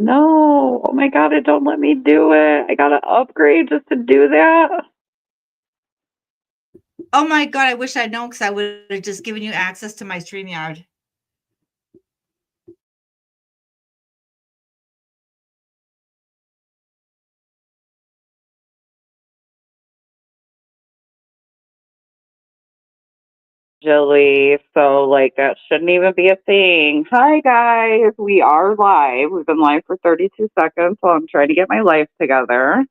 No. Oh my god, it don't let me do it. I gotta upgrade just to do that. Oh my god, I wish I'd known because I would have just given you access to my StreamYard. Jilly, so like that shouldn't even be a thing. Hi guys, we are live. We've been live for 32 seconds, so I'm trying to get my life together.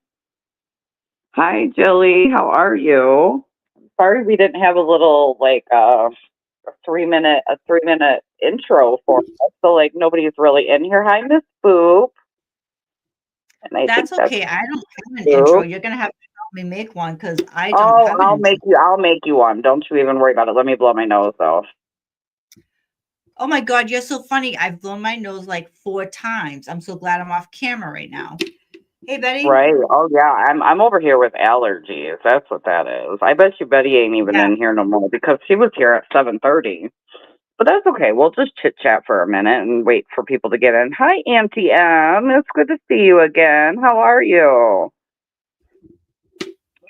Hi Jilly, how are you? Sorry we didn't have a little like a 3 minute intro for us. So like nobody's really in here. Hi Miss Boop. And I think That's that's okay. I don't have an intro. Boop. You're gonna have to help me make one because I don't Oh, have an intro. I'll make you one. Don't you even worry about it. Let me blow my nose though. Oh my god, you're so funny. I've blown my nose like 4 times. I'm so glad I'm off camera right now. Hey Betty. Right. Oh yeah. I'm over here with allergies. That's what that is. I bet you Betty ain't even Yeah. in here no more because she was here at 7:30. But that's okay. We'll just chit chat for a minute and wait for people to get in. Hi, Auntie M. It's good to see you again. How are you?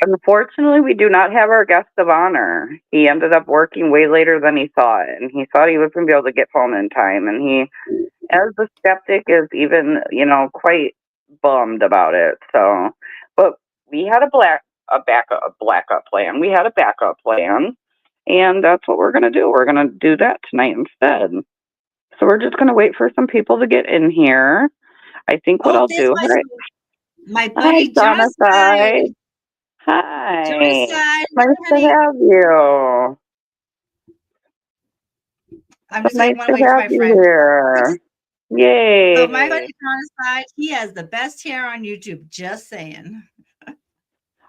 Unfortunately, we do not have our guest of honor. He ended up working way later than he thought, and he thought he was going to be able to get home in time. And he, as the skeptic, is even, quite bummed about it. So, but we had a backup plan. We had a backup plan, and that's what we're going to do. We're going to do that tonight instead. So we're just going to wait for some people to get in here. I think what Oh, I'll there's do. Right. my Hi, buddy Jonathan. Jonathan. Hi. Jonathan, Nice to honey. have you. I'm So just nice want to to wait for have my you friend. here. So my buddy Yay. Jonathan, he has the best hair on YouTube. Just saying.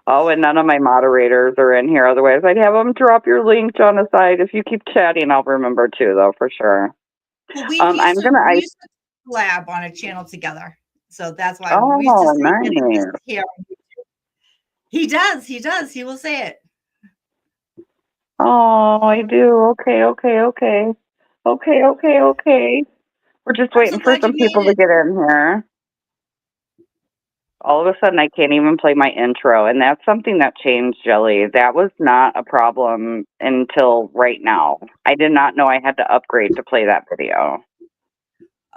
Oh, and none of my moderators are in here. Otherwise, I'd have them drop your link on the side. If you keep chatting, I'll remember too, though, for sure. Well, I'm gonna. we used to collab on a channel together, so that's why we used to Oh, say getting his nice. hair. He does. He does. He will say it. Oh, I do. Okay. We're just I'm so waiting for glad you some made people to it. get in here. All of a sudden I can't even play my intro, and that's something that changed, Jelly. That was not a problem until right now. I did not know I had to upgrade to play that video.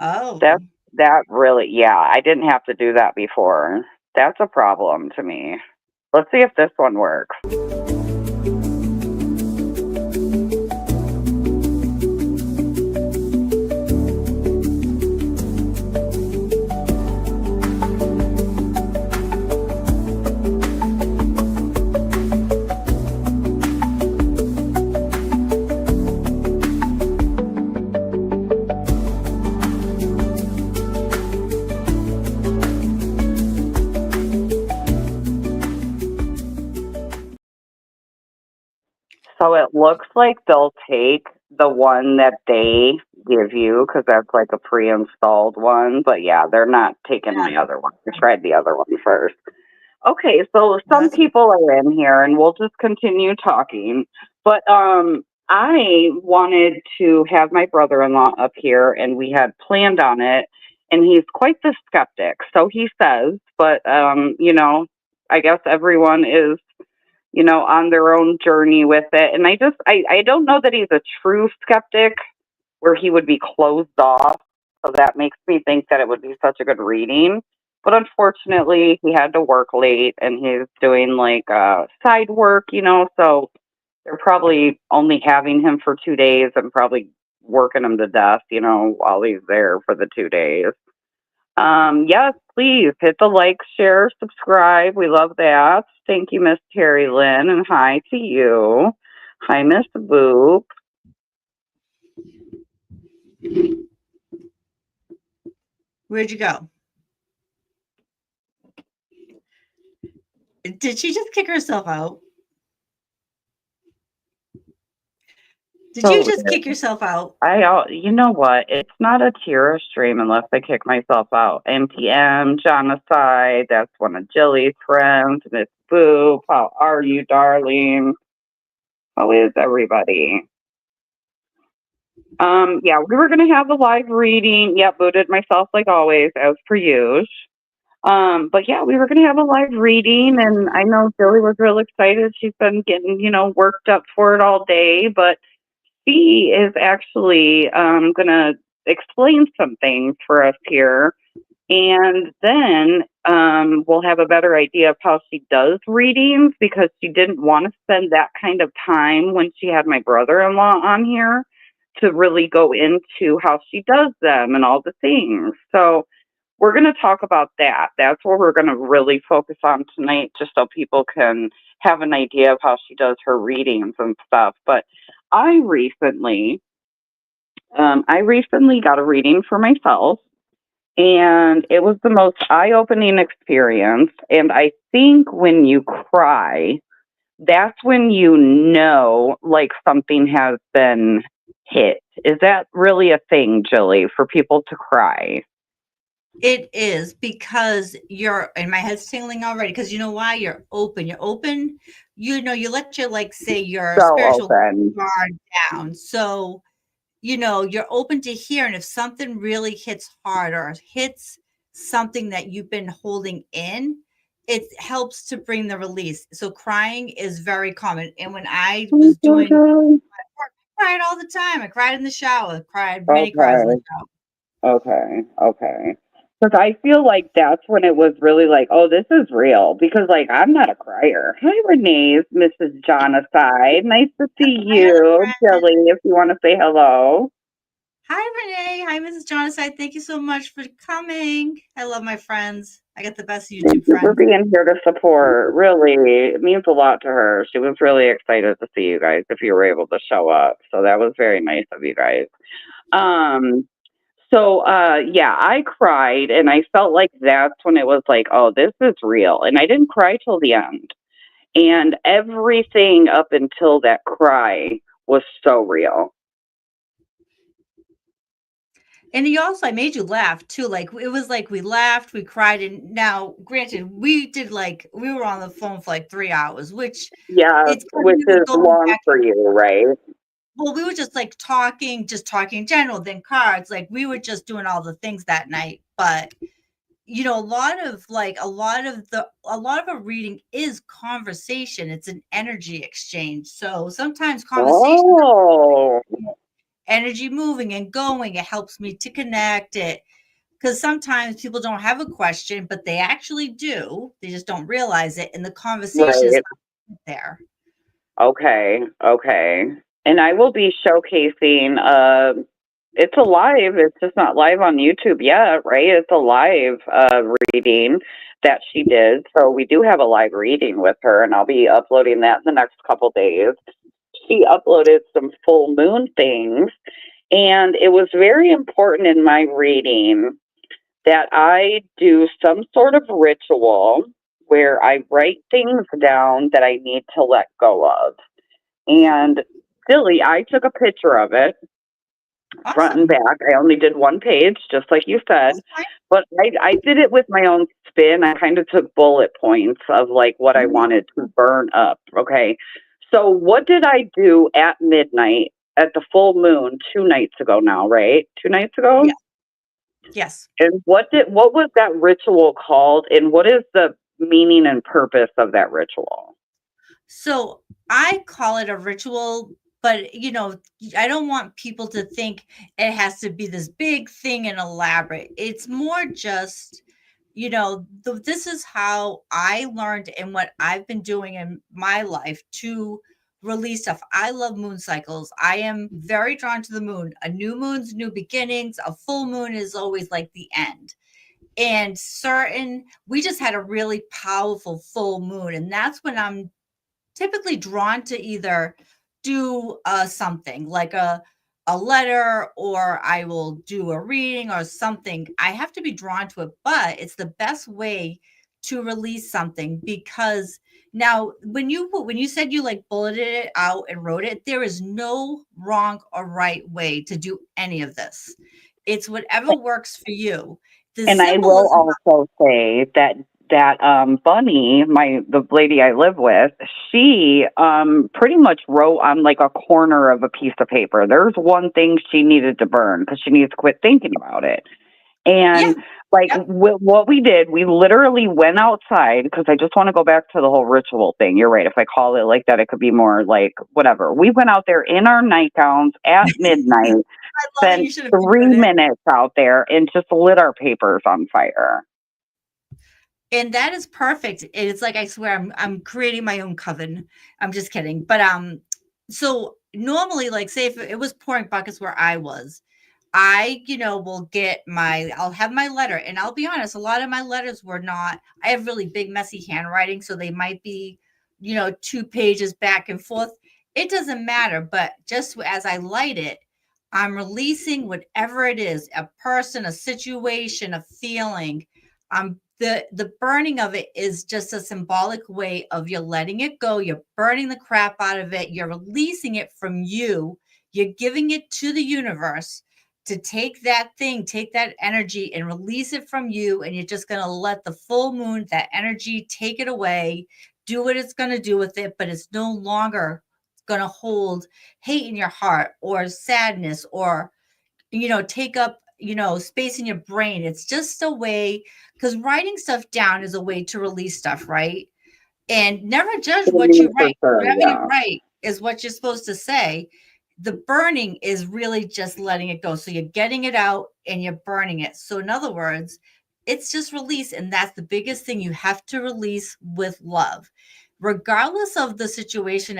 Oh, That really, yeah, I didn't have to do that before. That's a problem to me. Let's see if this one works. So it looks like they'll take the one that they give you because that's like a pre-installed one. But yeah, they're not taking yeah. my other one. I tried the other one first. Okay, so Well, some that's good. people are in here and we'll just continue talking. But I wanted to have my brother-in-law up here and we had planned on it and he's quite the skeptic. So he says, but I guess everyone is on their own journey with it. And I don't know that he's a true skeptic where he would be closed off. So that makes me think that it would be such a good reading. But unfortunately, he had to work late and he's doing like side work, so they're probably only having him for 2 days and probably working him to death, while he's there for the 2 days. Yes, please hit the like, share, subscribe. We love that. Thank you, Miss Terry Lynn, and hi to you. Hi, Miss Boop. Where'd you go? Did she just kick herself out? Did you So just kick yourself out? you know what? It's not a Tira stream unless I kick myself out. NPM, Jonathan, that's one of Jilly's friends. Miss Boop, how are you, darling? How is everybody? Yeah, we were gonna have a live reading. Yep, booted myself like always, as per usual. But yeah, we were gonna have a live reading, and I know Jilly was real excited. She's been getting, worked up for it all day, but she is actually gonna explain some things for us here, and then we'll have a better idea of how she does readings, because she didn't want to spend that kind of time when she had my brother-in-law on here to really go into how she does them and all the things. So we're going to talk about that. That's what we're going to really focus on tonight, just so people can have an idea of how she does her readings and stuff. But I recently, I recently got a reading for myself, and it was the most eye-opening experience. And I think when you cry, that's when like something has been hit. Is that really a thing, Jilly, for people to cry? It is because and my head's tingling already because you know why? You're open. You're open. You let your, like, say, your So spiritual open. guard down. So, you're open to hear. And if something really hits hard or hits something that you've been holding in, it helps to bring the release. So crying is very common. And when I was doing Okay. my work, I cried all the time. I cried in the shower, cried many cries in the Okay. shower. Okay. Okay. Because I feel like that's when it was really like, oh, this is real. Because, like, I'm not a crier. Hi, Renee's Mrs. Jonaside. Nice to see My other you, friend. Jilly, if you want to say hello. Hi, Renee. Hi, Mrs. Jonaside. Thank you so much for coming. I love my friends. I got the best Thank YouTube you for friends. being here to support. Really, it means a lot to her. She was really excited to see you guys if you were able to show up. So that was very nice of you guys. Um, yeah, I cried, and I felt like that's when it was like, oh, this is real. And I didn't cry till the end. And everything up until that cry was so real. And I made you laugh too. Like, it was like we laughed, we cried. And now, granted, we were on the phone for like 3 hours, which Yeah, it's because which we were is going long back. for you, right? Well, we were just like just talking in general, then cards. Like, we were just doing all the things that night. But a lot of a reading is conversation. It's an energy exchange. So sometimes conversations, Oh, energy moving and going, it helps me to connect it, because sometimes people don't have a question, but they actually do. They just don't realize it, and the conversation is right. not there. Okay, okay. And I will be showcasing it's a live, it's just not live on YouTube yet, right? It's a live reading that she did. So we do have a live reading with her, and I'll be uploading that in the next couple days. She uploaded some full moon things, and it was very important in my reading that I do some sort of ritual where I write things down that I need to let go of. And silly, I took a picture of it front and Awesome. back. I only did one page, just like you said, That's fine. but I did it with my own spin. I kind of took bullet points of like what I Mhm. wanted to burn up. Okay. So what did I do at midnight at the full moon 2 nights ago now, right? 2 nights ago? Yeah. Yes. And what was that ritual called, and what is the meaning and purpose of that ritual? So I call it a ritual, but I don't want people to think it has to be this big thing and elaborate. It's more just, this is how I learned and what I've been doing in my life to release stuff. I love moon cycles. I am very drawn to the moon. A new moon's new beginnings. A full moon is always like the end. And we just had a really powerful full moon. And that's when I'm typically drawn to either do something like a letter, or I will do a reading or something. I have to be drawn to it, but it's the best way to release something, because now when you said you like bulleted it out and wrote it, there is no wrong or right way to do any of this. It's whatever works for you. The And I will symbolism. also say that that Bunny, the lady I live with, she pretty much wrote on like a corner of a piece of paper. There's one thing she needed to burn because she needs to quit thinking about it. Yeah. And like Yep. what we did, we literally went outside because I just want to go back to the whole ritual thing. You're right. If I call it like that, it could be more like whatever. We went out there in our nightgowns at midnight, I love it. spent You should have been 3 doing it. minutes out there and just lit our papers on fire. And that is perfect. It's like I swear I'm creating my own coven. I'm just kidding. But so normally, like say if it was pouring buckets where I was, I, will I'll have my letter. And I'll be honest, a lot of my letters were not, I have really big, messy handwriting. So they might be, 2 pages back and forth. It doesn't matter. But just as I light it, I'm releasing whatever it is, a person, a situation, a feeling. The burning of it is just a symbolic way of you're letting it go. You're burning the crap out of it. You're releasing it from you. You're giving it to the universe to take that thing, take that energy and release it from you. And you're just going to let the full moon, that energy, take it away, do what it's going to do with it. But it's no longer going to hold hate in your heart or sadness or, take up, space in your brain. It's just a way, because writing stuff down is a way to release stuff, right? And never judge what you For write. sure, Whatever you yeah. write is what you're supposed to say. The burning is really just letting it go. So you're getting it out and you're burning it. So in other words, it's just release. And that's the biggest thing you have to release with love. Regardless of the situation,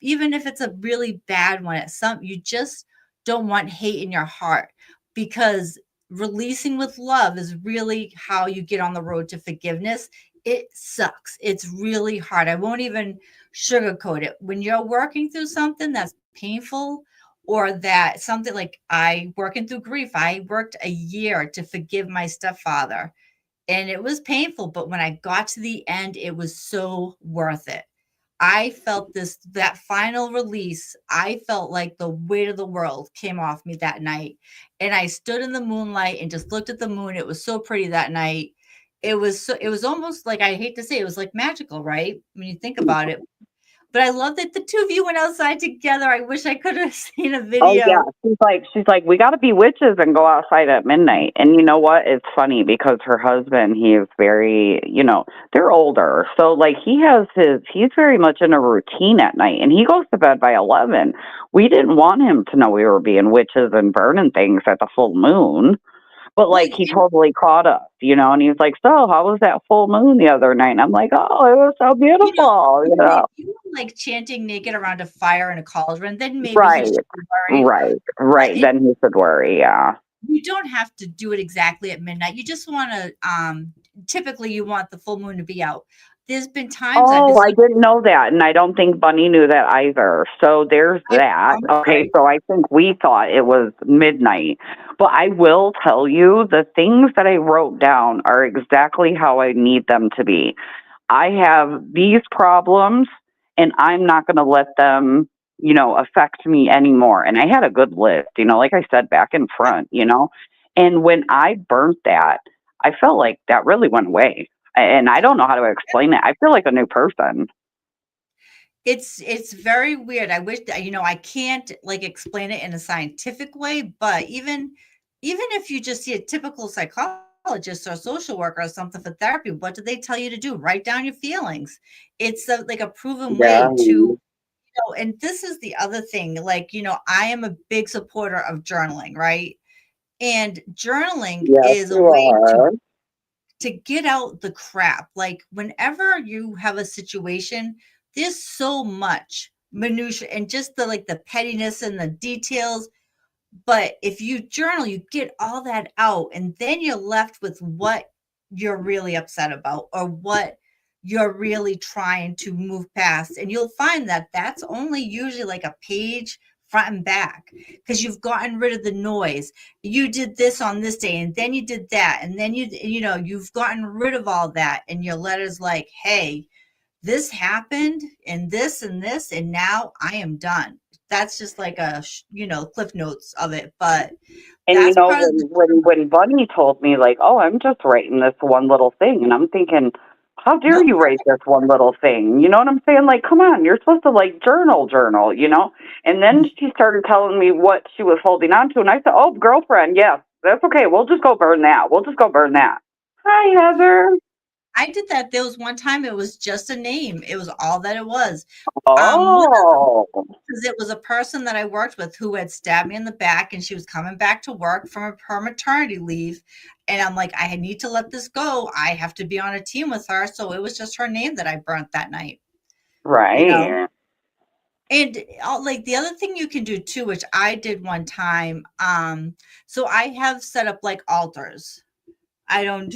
even if it's a really bad one, you just don't want hate in your heart, because releasing with love is really how you get on the road to forgiveness. It sucks. It's really hard. I won't even sugarcoat it. When you're working through something that's painful, or that something like I working through grief, I worked a year to forgive my stepfather, and it was painful. But when I got to the end, it was so worth it. I felt that final release. I felt like the weight of the world came off me that night. And I stood in the moonlight and just looked at the moon. It was so pretty that night. It was almost like, I hate to say, it was like magical, right? When you think about it. But I love that the two of you went outside together. I wish I could have seen a Oh yeah, video. she's like, we got to be witches and go outside at midnight. And you know what? It's funny because her husband, he is very, they're older, so like he's very much in a routine at night, and he goes to bed by 11. We didn't want him to know we were being witches and burning things at the full moon, but Well, like he totally caught us, and he was like, "So how was that full moon the other night?" And I'm like, "Oh, it was so beautiful," if you were like chanting naked around a fire in a cauldron, then maybe he Right, should be worried. right, But right. Then he should worry, yeah. you don't have to do it exactly at midnight. You just want to, typically, you want the full moon to be out. There's been times I've Oh, I visited. didn't know that, and I don't think Bunny knew that either. So there's that. I'm Okay, sorry. so I think we thought it was midnight. But I will tell you, the things that I wrote down are exactly how I need them to be. I have these problems, and I'm not going to let them, affect me anymore. And I had a good list, like I said, back in front. And when I burnt that, I felt like that really went away. And I don't know how to explain it. I feel like a new person. It's very weird. I wish that, I can't like explain it in a scientific way, but even if you just see a typical psychologist or social worker or something for therapy, what do they tell you to do? Write down your feelings. It's like a proven Yeah. way to. And this is the other thing, like, I am a big supporter of journaling, right? And journaling Yes, is a you way are. to get out the crap. Like whenever you have a situation, there's so much minutia and just the pettiness and the details. But if you journal, you get all that out, and then you're left with what you're really upset about or what you're really trying to move past. And you'll find that that's only usually like a page front and back, because you've gotten rid of the noise. You did this on this day, and then you did that, and then you've gotten rid of all that. And your letter's like, hey, this happened and this, and now I am done. That's just like a, cliff notes of it. But And that's part of when Bunny told me like, "Oh, I'm just writing this one little thing," and I'm thinking, How dare Nope. you write this one little thing? You know what I'm saying? Like, come on, you're supposed to like journal, you know? And then she started telling me what she was holding on to. And I said, oh, girlfriend, yes, that's okay. We'll just go burn that. We'll just go burn that. Hi, Heather. I did that. There was one time it was just a name. It was all that it was. One Oh, because it was a person that I worked with who had stabbed me in the back and she was coming back to work from her maternity leave. And I'm like, I need to let this go. I have to be on a team with her. So it was just her name that I burnt that night, you know? right. And like the other thing you can do too, which I did one time. So I have set up like altars. I don't,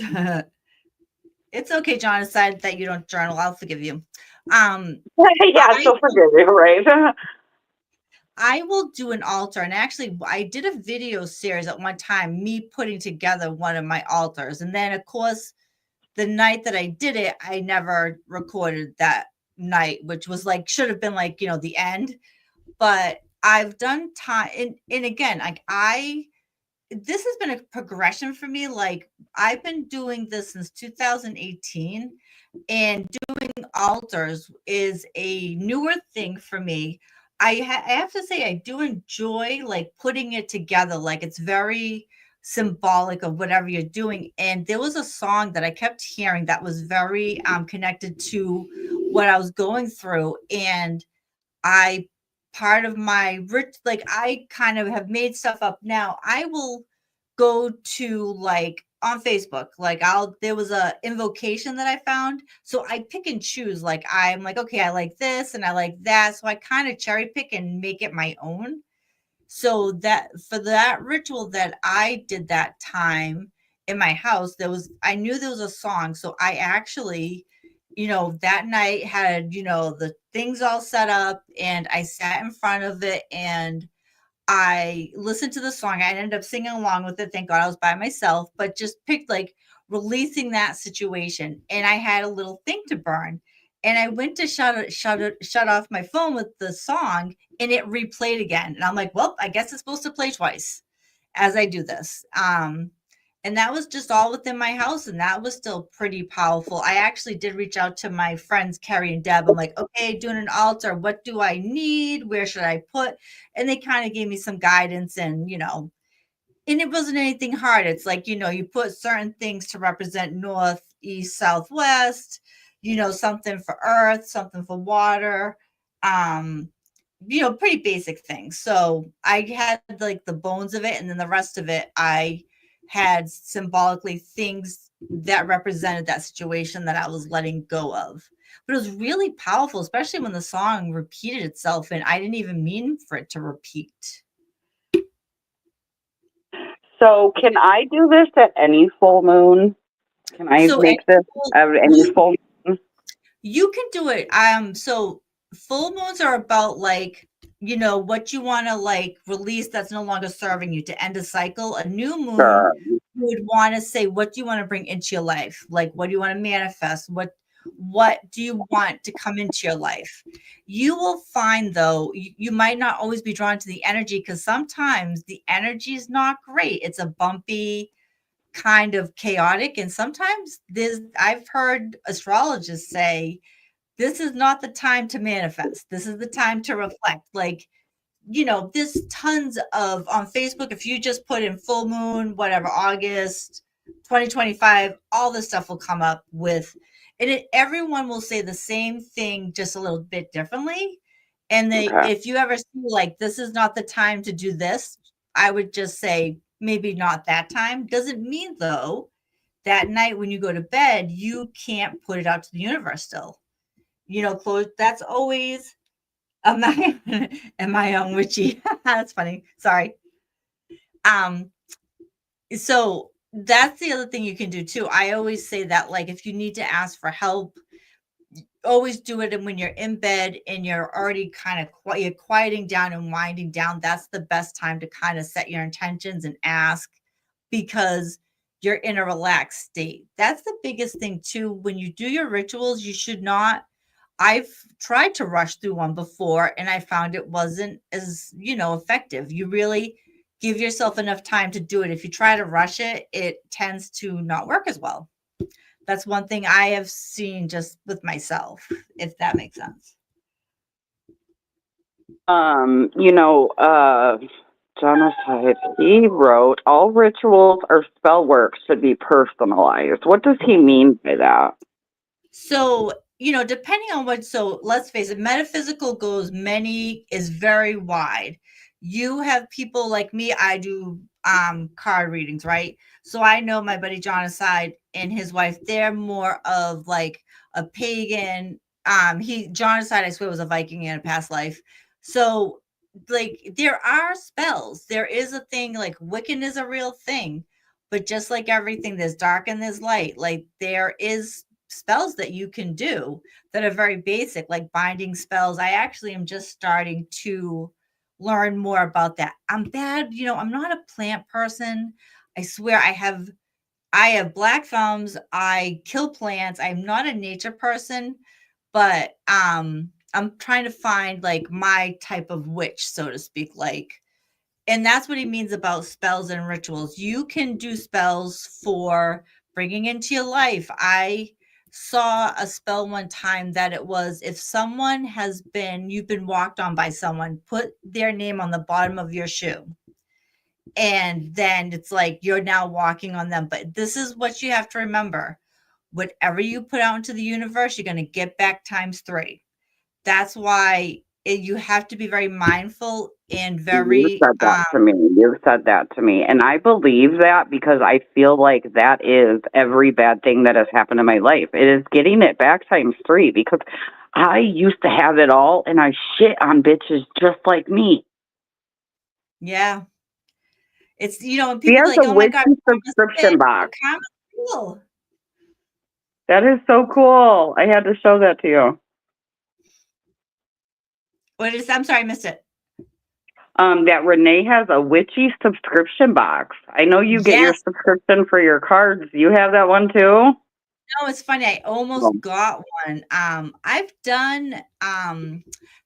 it's okay, John, decided that you don't journal. I'll forgive you. Yeah, I she'll forgive you, right? I will do an altar, and actually, I did a video series at one time, me putting together one of my altars, and then, of course, the night that I did it, I never recorded that night, which was like should have been like the end. But I've done time, and again, like this has been a progression for me. Like I've been doing this since 2018, and doing altars is a newer thing for me. I have to say I do enjoy like putting it together. Like it's very symbolic of whatever you're doing. And there was a song that I kept hearing that was very connected to what I was going through. And I part of my rich like I kind of have made stuff up now. I will go to like on Facebook, like there was a invocation that I found. So I pick and choose. Like I'm like, okay, I like this and I like that. So I kind of cherry pick and make it my own. So that for that ritual that I did that time in my house, I knew there was a song. So I actually, that night had, the things all set up and I sat in front of it and I listened to the song. I ended up singing along with it. Thank God I was by myself, but just picked like releasing that situation. And I had a little thing to burn. And I went to shut off my phone with the song and it replayed again. And I'm like, well, I guess it's supposed to play twice as I do this. And that was just all within my house. And that was still pretty powerful. I actually did reach out to my friends, Carrie and Deb. I'm like, okay, doing an altar. What do I need? Where should I put? And they kind of gave me some guidance and it wasn't anything hard. It's like, you put certain things to represent north, east, southwest, something for earth, something for water. Um, pretty basic things. So I had like the bones of it, and then the rest of it, I had symbolically things that represented that situation that I was letting go of. But it was really powerful, especially when the song repeated itself and I didn't even mean for it to repeat. So, can I do this at any full moon? Can I So make this at any you full moon? you can do it. So full moons are about like, what you want to like release that's no longer serving you to end a cycle. A new moon, Sure. you would want to say, what do you want to bring into your life? Like, what do you want to manifest? What do you want to come into your life? You will find though, you might not always be drawn to the energy because sometimes the energy is not great. It's a bumpy, kind of chaotic. And sometimes I've heard astrologists say, this is not the time to manifest. This is the time to reflect. Like, there's tons of on Facebook. If you just put in full moon, whatever, August 2025, all this stuff will come up with, and everyone will say the same thing, just a little bit differently. And Okay. if you ever see like, this is not the time to do this, I would just say maybe not that time. Doesn't mean though, that night when you go to bed, you can't put it out to the universe still. Close. That's always am I am I on witchy? That's funny. Sorry. Um, so that's the other thing you can do too. I always say that like if you need to ask for help, always do it and when you're in bed and you're already kind of you're quieting down and winding down. That's the best time to kind of set your intentions and ask because you're in a relaxed state. That's the biggest thing too. When you do your rituals, you should not. I've tried to rush through one before and I found it wasn't as, effective. You really give yourself enough time to do it. If you try to rush it, it tends to not work as well. That's one thing I have seen just with myself, if that makes sense. You know, genocide. He wrote, all rituals or spell work should be personalized. What does he mean by that? So, depending on what, so let's face it, metaphysical goes many, is very wide. You have people like me, I do card readings, right? So I know my buddy Jonathan and his wife, they're more of like a pagan. Jonathan, I swear, was a Viking in a past life. So like there are spells. There is a thing like Wiccan is a real thing. But just like everything, there's dark and there's light. Like there is spells that you can do that are very basic, like binding spells. I actually am just starting to learn more about that. I'm bad, I'm not a plant person. I swear I have black thumbs. I kill plants. I'm not a nature person, but I'm trying to find like my type of witch, so to speak, like, and that's what he means about spells and rituals. You can do spells for bringing into your life. I saw a spell one time that it was, if someone you've been walked on by someone, put their name on the bottom of your shoe. And then it's like you're now walking on them. But this is what you have to remember: whatever you put out into the universe, you're going to get back times 3. That's why you have to be very mindful and You very said that to me. You said that to me. And I believe that because I feel like that is every bad thing that has happened in my life. It is getting it back times 3 because I used to have it all and I shit on bitches just like me. yeah. It's, and He people be has like, a "Oh my god, witchy karma's a subscription bitch." box. But karma's cool. That is so cool. I had to show that to you. What is? I'm sorry, I missed it. That Renee has a witchy subscription box. I know you get your Yes. subscription for your cards. You have that one too? No, it's funny. I Oh. almost got one. I've done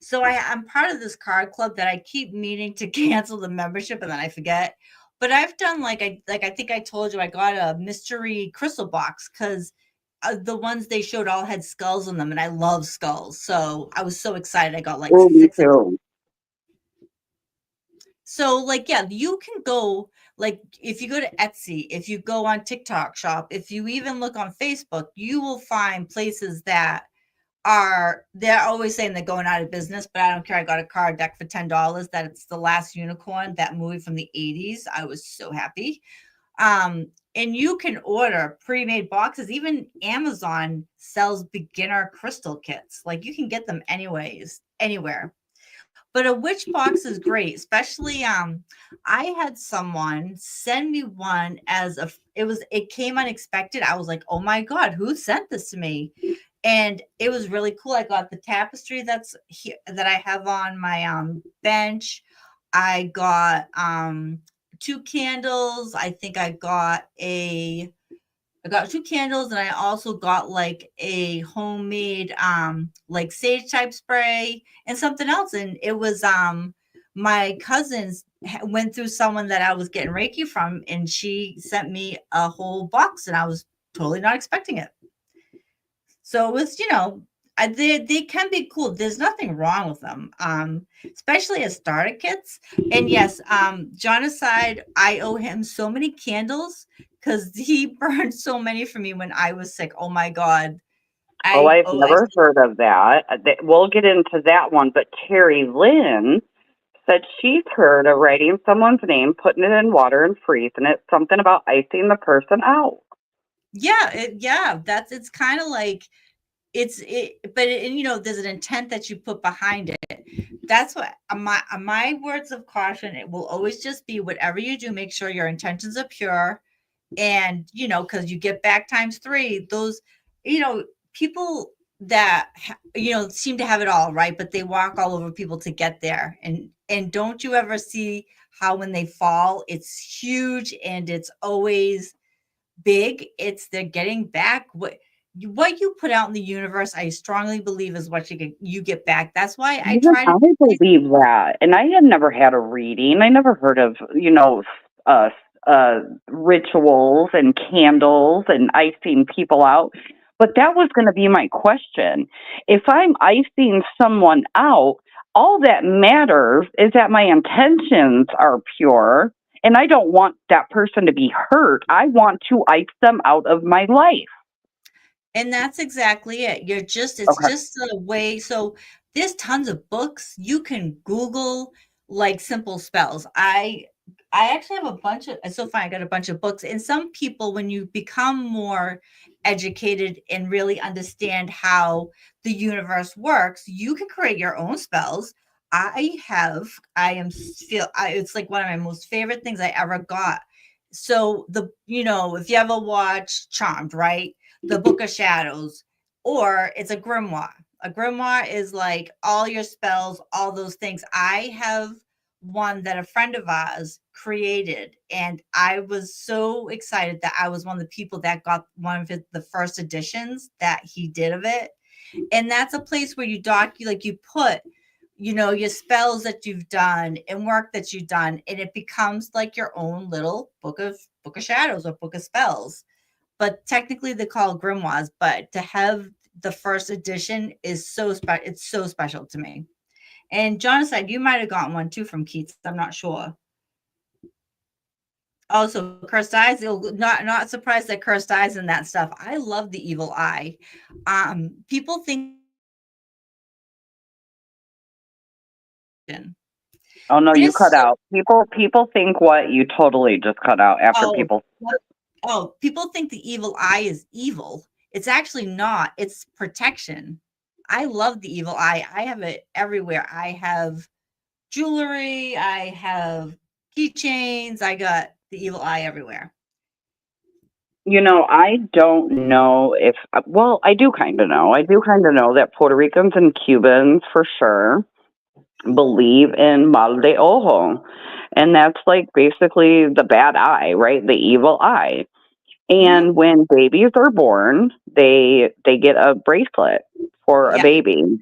so I'm part of this card club that I keep meaning to cancel the membership and then I forget. But I've done I think I told you I got a mystery crystal box because the ones they showed all had skulls in them, and I love skulls. So I was so excited. I got like Oh, me 6 of. too. So, like, yeah, you can go, like, if you go to Etsy, if you go on TikTok shop, if you even look on Facebook, you will find places that they're always saying they're going out of business, but I don't care. I got a card deck for $10 that it's The Last Unicorn, that movie from the 80s. I was so happy. And you can order pre-made boxes. Even Amazon sells beginner crystal kits. Like you can get them anywhere. But a witch box is great, especially I had someone send me one it came unexpected. I was like, "Oh my god, who sent this to me?" And it was really cool. I got the tapestry that's here that I have on my bench. I got 2 candles. I got 2 candles, and I also got like a homemade like sage type spray and something else. And it was my cousins went through someone that I was getting Reiki from, and she sent me a whole box, and I was totally not expecting it. So it was, they can be cool. There's nothing wrong with them, especially as starter kits. And yes, John aside, I owe him so many candles because he burned so many for me when I was sick. Oh my god, Oh, I I've oh I never heard of that. We'll get into that one. But Terry Lynn said she's heard of writing someone's name, putting it in water and freezing it. Something about icing the person out. yeah, that's it's kind of like there's an intent that you put behind it. That's what my words of caution. It will always just be whatever you do, make sure your intentions are pure, and because you get back times 3. Those people that seem to have it all right, but they walk all over people to get there. And don't you ever see how when they fall, it's huge and it's always big? It's they're getting back what you put out in the universe. I strongly believe is what you get back. That's why I Even try to I believe that. And I had never had a reading. I never heard of, rituals and candles and icing people out. But that was going to be my question. If I'm icing someone out, all that matters is that my intentions are pure, and I don't want that person to be hurt. I want to ice them out of my life. And that's exactly it. It's Okay. just a way. So there's tons of books. You can Google like simple spells. I actually have a bunch of, it's so fine. I got a bunch of books. And some people, when you become more educated and really understand how the universe works, you can create your own spells. It's like one of my most favorite things I ever got. So if you ever watch Charmed, right? The Book of Shadows, or it's a grimoire. A grimoire is like all your spells, all those things. I have one that a friend of ours created, and I was so excited that I was one of the people that got one of the first editions that he did of it. And that's a place where you put your spells that you've done and work that you've done, and it becomes like your own little book of shadows or book of spells. But technically they call grimoires, but to have the first edition is it's so special to me. And John said you might have gotten one too from Keats. I'm not sure. Also, cursed eyes. Not surprised that cursed eyes and that stuff. I love the evil eye. People think Oh no, you this. cut out. People think what? You totally just cut out after Oh, people. people think the evil eye is evil. It's actually not. It's protection. I love the evil eye. I have it everywhere. I have jewelry. I have keychains. I got the evil eye everywhere. I don't know if, well, I do kind of know. I do kind of know that Puerto Ricans and Cubans for sure believe in mal de ojo. And that's like basically the bad eye, right? The evil eye. Hmm. And when babies are born, they get a bracelet for a Yeah. baby.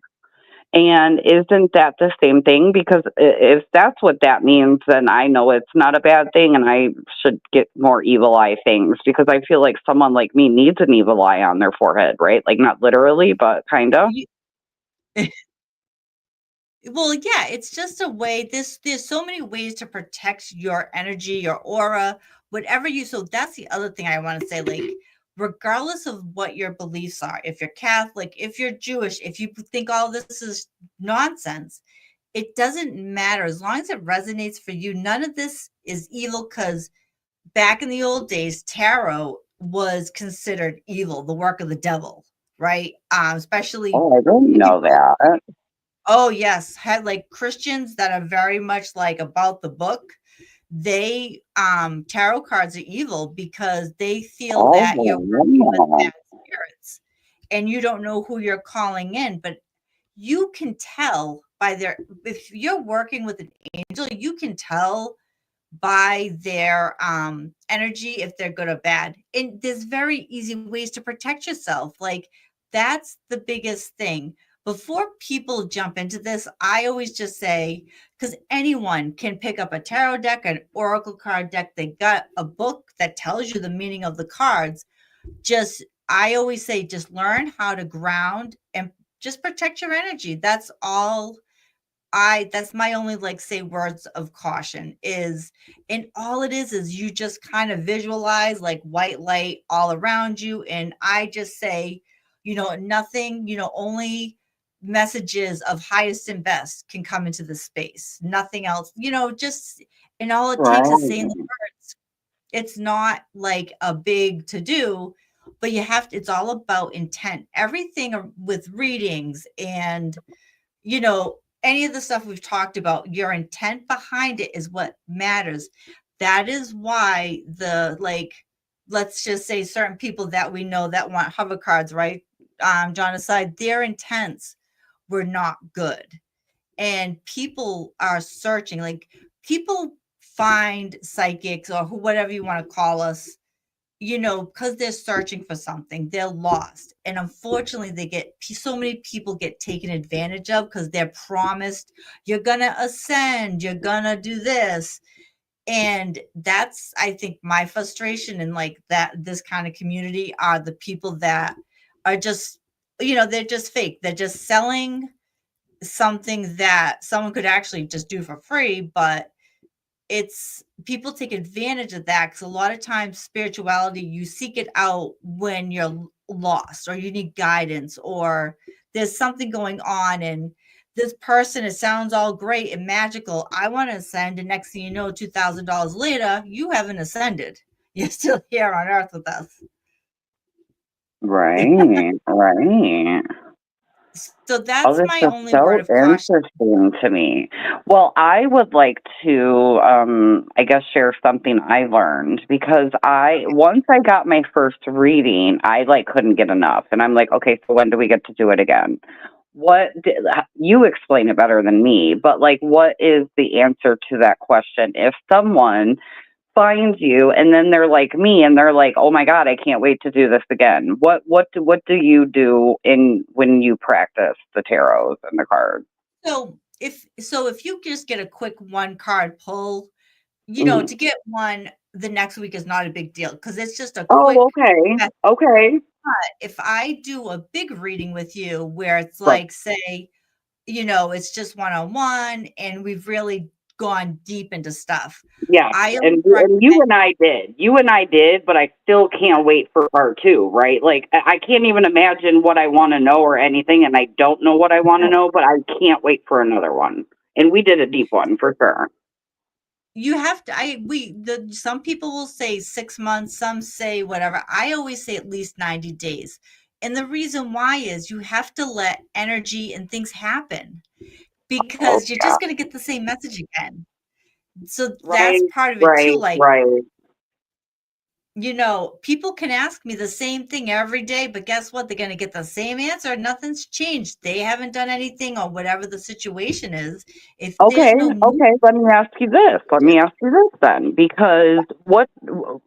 And isn't that the same thing? Because if that's what that means, then I know it's not a bad thing, and I should get more evil eye things because I feel like someone like me needs an evil eye on their forehead, right? Like not literally, but kind of. You, well, yeah, it's just a way. There's so many ways to protect your energy, your aura, whatever you. So that's the other thing I want to say. Like, regardless of what your beliefs are, if you're Catholic, if you're Jewish, if you think all this is nonsense, it doesn't matter as long as it resonates for you. None of this is evil because back in the old days, tarot was considered evil, the work of the devil, right? Especially Oh, I didn't know people. that. Oh yes, had like Christians that are very much like about the book. They tarot cards are evil because they feel Oh, that you're working with wow. bad spirits and you don't know who you're calling in, but you can tell by their if you're working with an angel, you can tell by their energy if they're good or bad. And there's very easy ways to protect yourself. Like that's the biggest thing. Before people jump into this, I always just say, because anyone can pick up a tarot deck, an oracle card deck, they got a book that tells you the meaning of the cards. I always say, just learn how to ground and just protect your energy. That's my only like say words of caution is, and all it is you just kind of visualize like white light all around you. And I just say, nothing, only messages of highest and best can come into the space. Nothing else, just, and all it takes is saying the Right. words. It's not like a big to do, but it's all about intent. Everything with readings and any of the stuff we've talked about, your intent behind it is what matters. That is why let's just say certain people that we know that want hover cards, right? John aside, their intents were not good. And people are searching, like people find psychics or whatever you want to call us, because they're searching for something, they're lost. And unfortunately, so many people get taken advantage of because they're promised, you're going to ascend, you're going to do this. And that's, I think, my frustration in like that this kind of community are the people that are just, they're just fake. They're just selling something that someone could actually just do for free, but it's people take advantage of that because a lot of times spirituality, you seek it out when you're lost or you need guidance or there's something going on, and this person, it sounds all great and magical, I want to ascend, and next thing you know, $2,000 later, you haven't ascended. You're still here on earth with us. Right, right. So Oh, that's this my is only word so of caution. interesting to me. Well, I would like to, I guess, share something I learned because once I got my first reading, I like couldn't get enough, and I'm like, okay, so when do we get to do it again? You explain it better than me, but like, what is the answer to that question? If someone finds you and then they're like me and they're like, oh my god, I can't wait to do this again, what do you do in when you practice the tarots and the cards? So if you just get a quick one card pull, Hmm. to get one the next week is not a big deal because it's just a Oh, quick okay, message. okay. But if I do a big reading with you where it's Right. like, say, it's just one-on-one and we've really gone deep into stuff, Yes, I always and recommend. you and I did, but I still can't wait for part two, right? Like I can't even imagine what I want to know or anything, and I don't know what I want to know, but I can't wait for another one. And we did a deep one for sure. You have to I we the some people will say 6 months, some say whatever. I always say at least 90 days. And the reason why is you have to let energy and things happen Oh because you're yeah. just going to get the same message again. So that's Right, part of it too. right, Like, right. people can ask me the same thing every day, but guess what? They're going to get the same answer. Nothing's changed. They haven't done anything or whatever the situation is. If Okay, there's no move, okay, let me ask you this. Let me ask you this then, because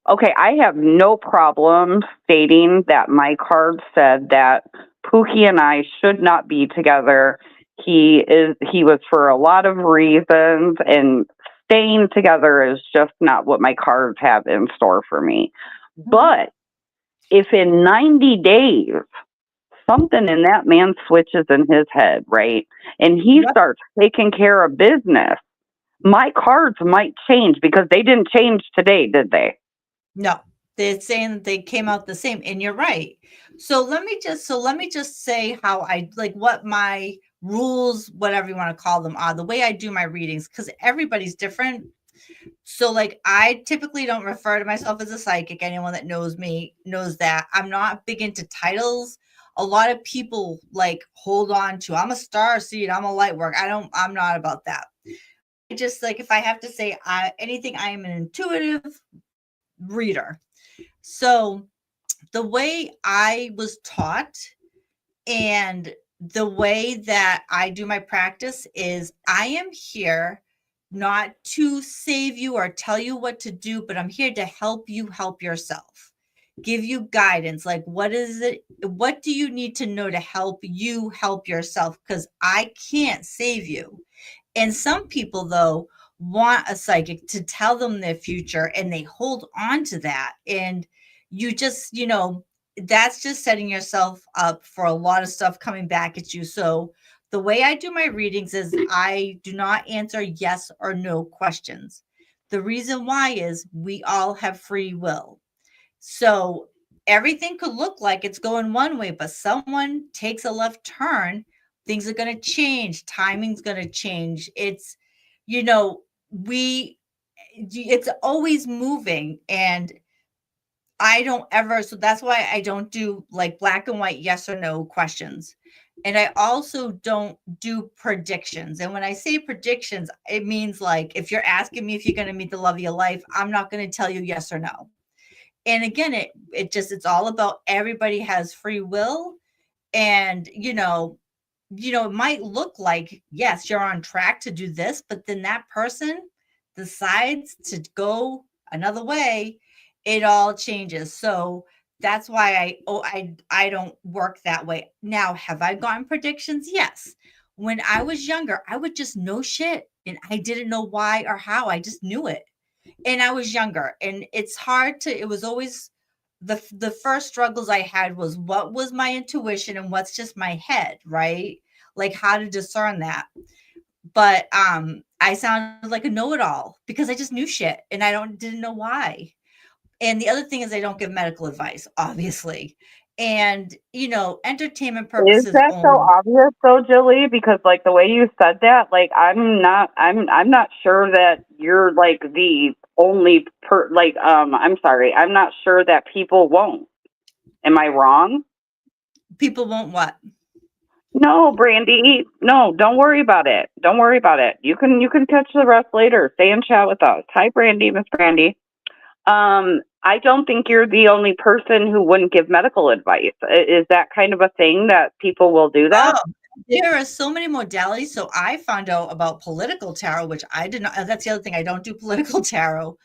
okay, I have no problem stating that my card said that Pookie and I should not be together. He was for a lot of reasons, and staying together is just not what my cards have in store for me. Mhm. But if in 90 days something in that man switches in his head, right? And he Yep. starts taking care of business, my cards might change because they didn't change today, did they? No, they're saying that they came out the same, and you're right. So let me just say how I like what my rules, whatever you want to call them, are the way I do my readings because everybody's different. So like I typically don't refer to myself as a psychic. Anyone that knows me knows that I'm not big into titles. A lot of people like hold on to I'm a star seed, I'm a light work. I'm not about that. I just like if I have to say anything, I am an intuitive reader. So the way I was taught and the way that I do my practice is I am here not to save you or tell you what to do, but I'm here to help you help yourself. Give you guidance. Like, what is it? What do you need to know to help you help yourself? Because I can't save you. And some people, though, want a psychic to tell them their future and they hold on to that. And you just, that's just setting yourself up for a lot of stuff coming back at you. So, the way I do my readings is I do not answer yes or no questions. The reason why is we all have free will. So everything could look like it's going one way, but someone takes a left turn, things are going to change, timing's going to change. You know, we it's always moving, and I don't ever, so that's why I don't do like black and white yes or no questions. And I also don't do predictions. And when I say predictions, it means like if you're asking me if you're going to meet the love of your life, I'm not going to tell you yes or no. And again, it's all about everybody has free will. And it might look like yes, you're on track to do this, but then that person decides to go another way, it all changes. So that's why I don't work that way. Now, have I gotten predictions? Yes. When I was younger, I would just know shit and I didn't know why or how. I just knew it. and I was younger, and it's hard to. It was always the first struggles I had was what was my intuition and what's just my head, right? Like how to discern that. But I sounded like a know-it-all because I just knew shit and I don't didn't know why. And the other thing is I don't give medical advice, obviously. And entertainment Is purposes that so only. obvious though, Jilly? Because like the way you said that, like I'm not sure that you're like the only I'm sorry, I'm not sure that people won't. Am I wrong? People won't what? No, Brandy. No, don't worry about it. Don't worry about it. You can catch the rest later. Stay and chat with us. Hi, Brandy, Miss Brandy. I don't think you're the only person who wouldn't give medical advice. Is that kind of a thing that people will do that? Oh, there are so many modalities. So I found out about political tarot, which I did not. That's the other thing. I don't do political tarot.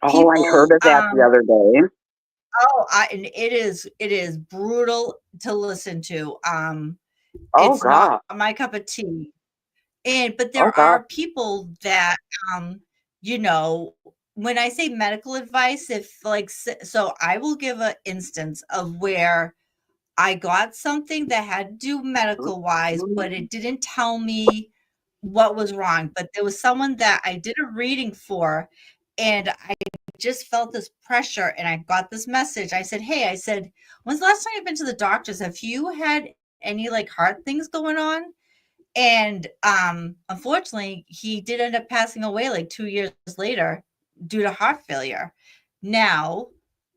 Oh, I heard People, of that the other day. and it is brutal to listen to. Oh It's not God. my cup of tea. But Oh there God. are people that, um, you know, when I say medical advice, if like, so I will give an instance of where I got something that had to do medical wise, but it didn't tell me what was wrong. But there was someone that I did a reading for, and I just felt this pressure, and I got this message. I said, "Hey," I said, "When's the last time you've been to the doctors? Have you had any like heart things going on?" And unfortunately, he did end up passing away like 2 years later due to heart failure. Now,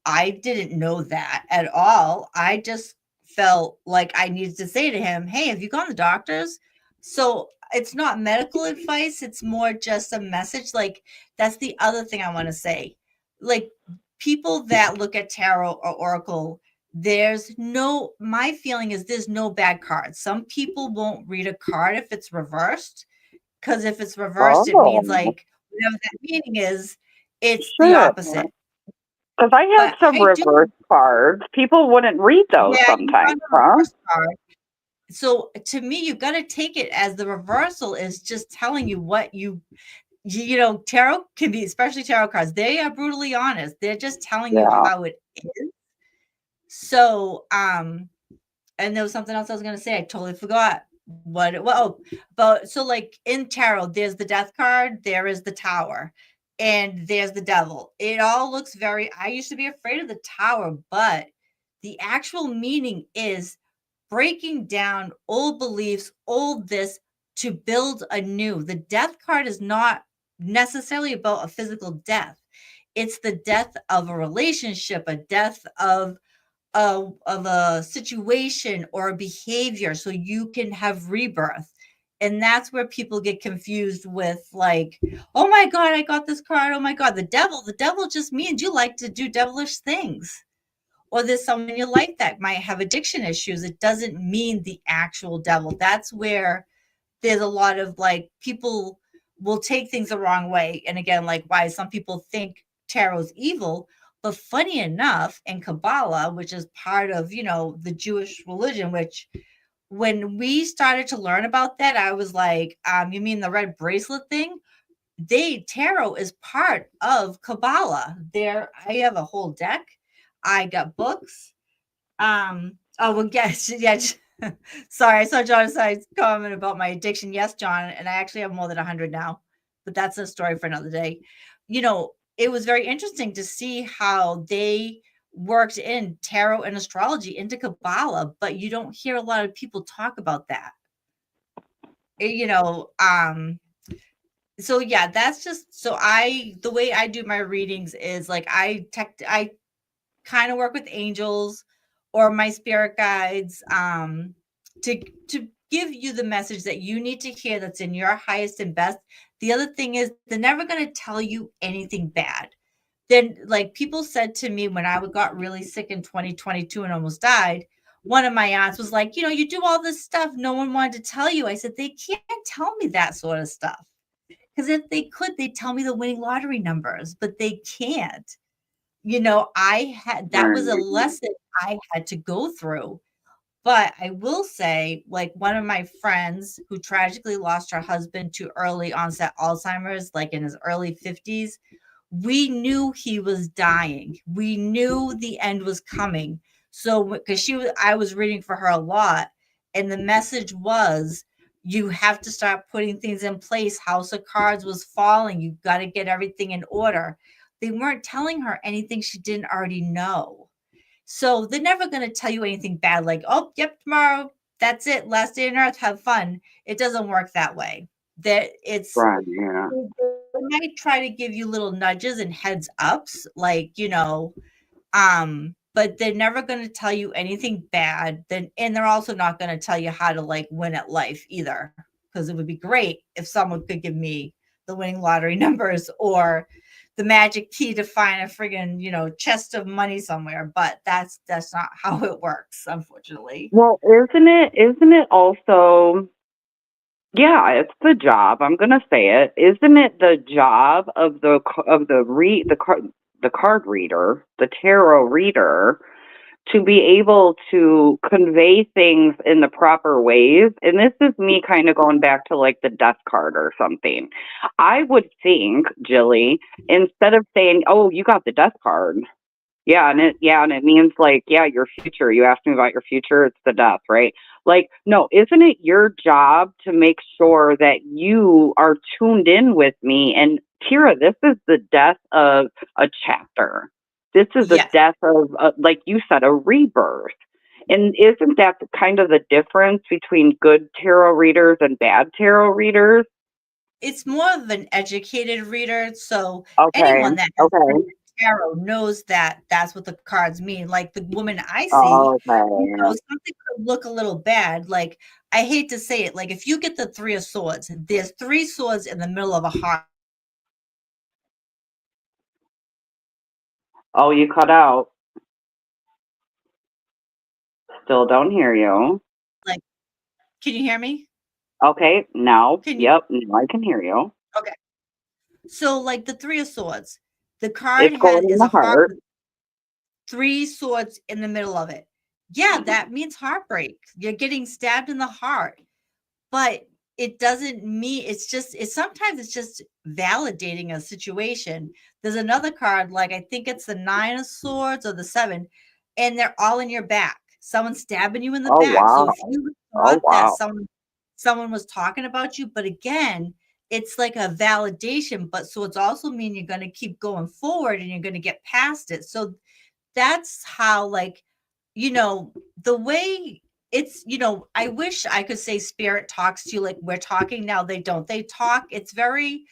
I didn't know that at all. I just felt like I needed to say to him, "Hey, have you gone to the doctors?" So it's not medical advice, it's more just a message. Like, that's the other thing I want to say. Like, people that look at tarot or oracle, my feeling is there's no bad cards. Some people won't read a card if it's reversed, because if it's reversed, it means Oh, like whatever that meaning is, it's the shit. opposite. Because I have But some I do, reverse cards. People wouldn't read those yeah, you sometimes, found a huh? reverse card. So to me, you got to take it as the reversal is just telling you what tarot can be, especially tarot cards. They are brutally honest. They're just telling you Yeah. how it is. So, and there was something else I was gonna say. I totally forgot what it was. Oh, but so like in tarot, there's the death card, there is the tower, and there's the devil. It all looks very. I used to be afraid of the tower, but the actual meaning is breaking down old beliefs, old this to build anew. The death card is not necessarily about a physical death. It's the death of a relationship, a death of a situation or a behavior so you can have rebirth. And that's where people get confused with like, oh my God, I got this card. Oh my God, the devil just means you like to do devilish things. Or there's someone in your life that might have addiction issues. It doesn't mean the actual devil. That's where there's a lot of like people will take things the wrong way. And again, like why some people think tarot's evil. But funny enough, in Kabbalah, which is part of, the Jewish religion, which when we started to learn about that, I was like, you mean the red bracelet thing? Tarot is part of Kabbalah. There, I have a whole deck. I got books. Oh well, yes, yeah. Sorry, I saw John's comment about my addiction. Yes, John, and I actually have more than 100 now, but that's a story for another day. It was very interesting to see how they worked in tarot and astrology into Kabbalah, but you don't hear a lot of people talk about that. Eh, You know, um, so yeah, that's just so the way I do my readings is like I kind of work with angels or my spirit guides to give you the message that you need to hear that's in your highest and best. The other thing is they're never going to tell you anything bad. Then like people said to me when I got really sick in 2022 and almost died, one of my aunts was like, you do all this stuff no one wanted to tell you. I said they can't tell me that sort of stuff, because if they could they'd tell me the winning lottery numbers, but they can't. I had that was a Mm. lesson I had to go through. But I will say, like one of my friends who tragically lost her husband to early onset Alzheimer's, like in his early 50s, We knew he was dying. We knew the end was coming. So because I was reading for her a lot, and the message was, you have to start putting things in place. House of Cards was falling. You got to get everything in order. They weren't telling her anything she didn't already know. So they're never going to tell you anything bad, like, oh, yep, tomorrow, that's it, last day on earth, have fun. It doesn't work that way. That it's Right, yeah. they might try to give you little nudges and heads ups, like, but they're never going to tell you anything bad. Then, and they're also not going to tell you how to like win at life either. Because it would be great if someone could give me the winning lottery numbers or the magic key to find a friggin', chest of money somewhere. But that's not how it works, unfortunately. Well, isn't it also, yeah, it's the job. I'm gonna say it. Isn't it the job of the card reader, the tarot reader, to be able to convey things in the proper ways? And this is me kind of going back to like the death card or something. I would think, Jilly, instead of saying, "Oh, you got the death card." Yeah, and it means like, yeah, your future. You asked me about your future, it's the death, right? Like, no, isn't it your job to make sure that you are tuned in with me? And Kira, this is the death of a chapter. This is the Yes. death of, like you said, a rebirth. And isn't that kind of the difference between good tarot readers and bad tarot readers? It's more of an educated reader. So Okay, anyone that has okay, read tarot knows that that's what the cards mean. Like the woman I see, okay. something could look a little bad. Like, I hate to say it, like if you get the Three of Swords, there's three swords in the middle of a heart. Oh, you cut out. Still don't hear you. Like, can you hear me? Okay, now, Can you? yep, now I can hear you. Okay. So like the Three of Swords, the card It's has going in is a the heart heart. with three swords in the middle of it. Yeah, that means heartbreak. You're getting stabbed in the heart. But it doesn't mean it's sometimes it's just validating a situation. There's another card, like I think it's the Nine of Swords or the Seven, and they're all in your back. Someone's stabbing you in the Oh back. So wow. if you Oh thought that wow. someone was talking about you, but again, it's like a validation, but so it's also mean you're going to keep going forward and you're going to get past it. So that's how, like, the way it's, I wish I could say spirit talks to you like we're talking now. They don't. They talk. It's very,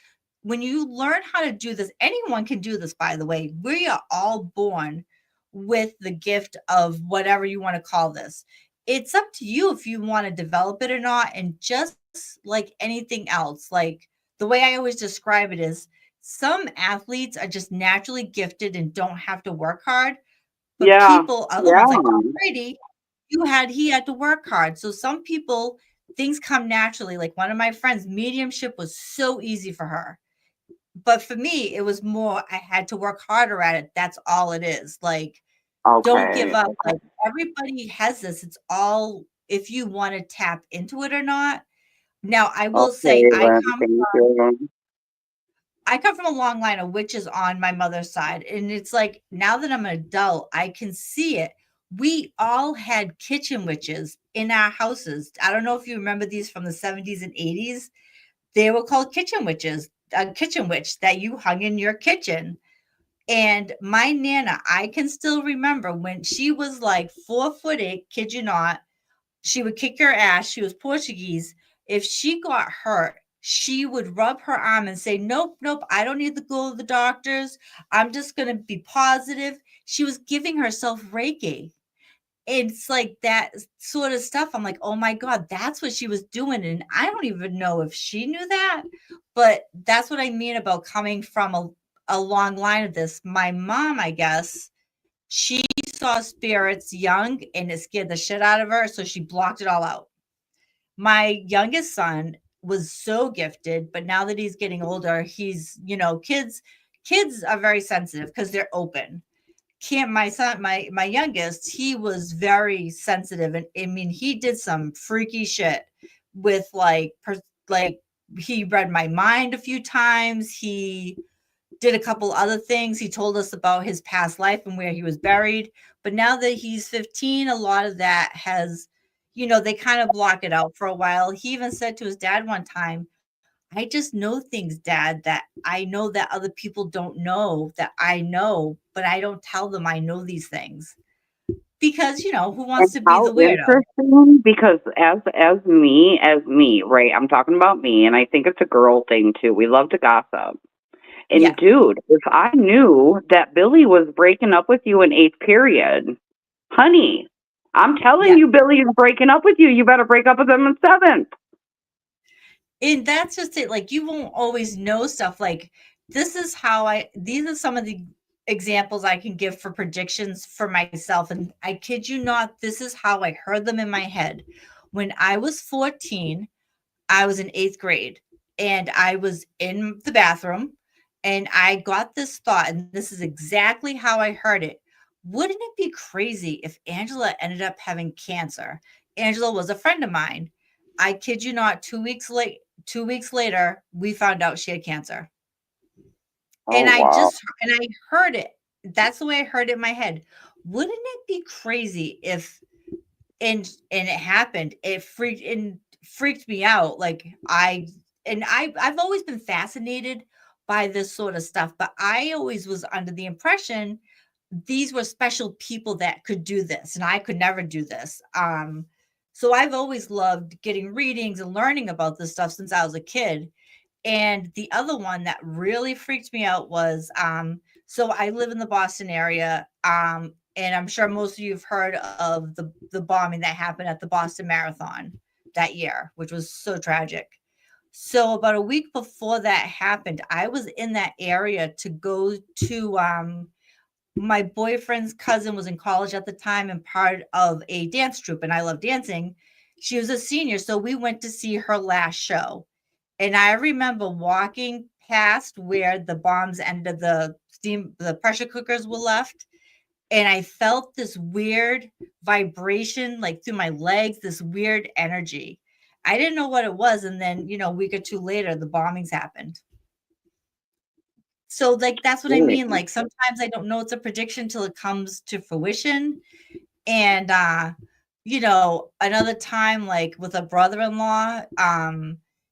when you learn how to do this, anyone can do this, by the way. We are all born with the gift of whatever you want to call this. It's up to you if you want to develop it or not. And just like anything else, like the way I always describe it is, some athletes are just naturally gifted and don't have to work hard, but Yeah. people, other Yeah. ones like Tom Brady, he had to work hard. So some people, things come naturally. Like one of my friends, mediumship was so easy for her. But for me, it was more, I had to work harder at it. That's all it is. Like, don't give Okay. up. Okay. Like, everybody has this. It's all if you want to tap into it or not. Now, I will say Okay, Lynn, thank you. I come from a long line of witches on my mother's side. And it's like, now that I'm an adult, I can see it. We all had kitchen witches in our houses. I don't know if you remember these from the 70s and 80s. They were called kitchen witches, a kitchen witch that you hung in your kitchen. And my Nana, I can still remember when she was like 4'8", kid you not, she would kick your ass. She was Portuguese. If she got hurt, she would rub her arm and say, "Nope, nope, I don't need to go to the doctors. I'm just going to be positive." She was giving herself Reiki. It's like that sort of stuff. I'm like, oh my God, that's what she was doing. And I don't even know if she knew that, but that's what I mean about coming from a long line of this. My mom, I guess, she saw spirits young and it scared the shit out of her, so she blocked it all out. My youngest son was so gifted, but now that he's getting older, he's, kids are very sensitive because they're open. Can't my son, my youngest, he was very sensitive, and I mean, he did some freaky shit with like he read my mind a few times. He did a couple other things. He told us about his past life and where he was buried. But now that he's 15, a lot of that has, they kind of block it out for a while. He even said to his dad one time, I just know things, Dad, that I know that other people don't know that I know, but I don't tell them I know these things. Because, who And wants to be how the weirdo? interesting, because as me, right? I'm talking about me, and I think it's a girl thing too. We love to gossip. Yeah. And dude, if I knew that Billy was breaking up with you in eighth period, honey, I'm telling Yeah. you, Billy is breaking up with you. You better break up with him in seventh. And that's just it. Like, you won't always know stuff. Like, these are some of the examples I can give for predictions for myself. And I kid you not, this is how I heard them in my head. When I was 14, I was in eighth grade and I was in the bathroom and I got this thought, and this is exactly how I heard it. Wouldn't it be crazy if Angela ended up having cancer? Angela was a friend of mine. I kid you not, 2 weeks later, we found out she had cancer. Oh wow. And I heard it. That's the way I heard it in my head. Wouldn't it be crazy if and it happened. It freaked me out. Like I've always been fascinated by this sort of stuff, but I always was under the impression these were special people that could do this and I could never do this. So I've always loved getting readings and learning about this stuff since I was a kid. And the other one that really freaked me out was so I live in the Boston area. And I'm sure most of you have heard of the bombing that happened at the Boston Marathon that year, which was so tragic. So about a week before that happened, I was in that area to go to my boyfriend's cousin was in college at the time and part of a dance troupe, and I love dancing. She was a senior, so we went to see her last show. And I remember walking past where the bombs ended, the pressure cookers were left, and I felt this weird vibration like through my legs, this weird energy. I didn't know what it was, and then, a week or two later, the bombings happened. So, like, that's what I Really? mean. Like, sometimes I don't know it's a prediction till it comes to fruition. And another time, like with a brother-in-law,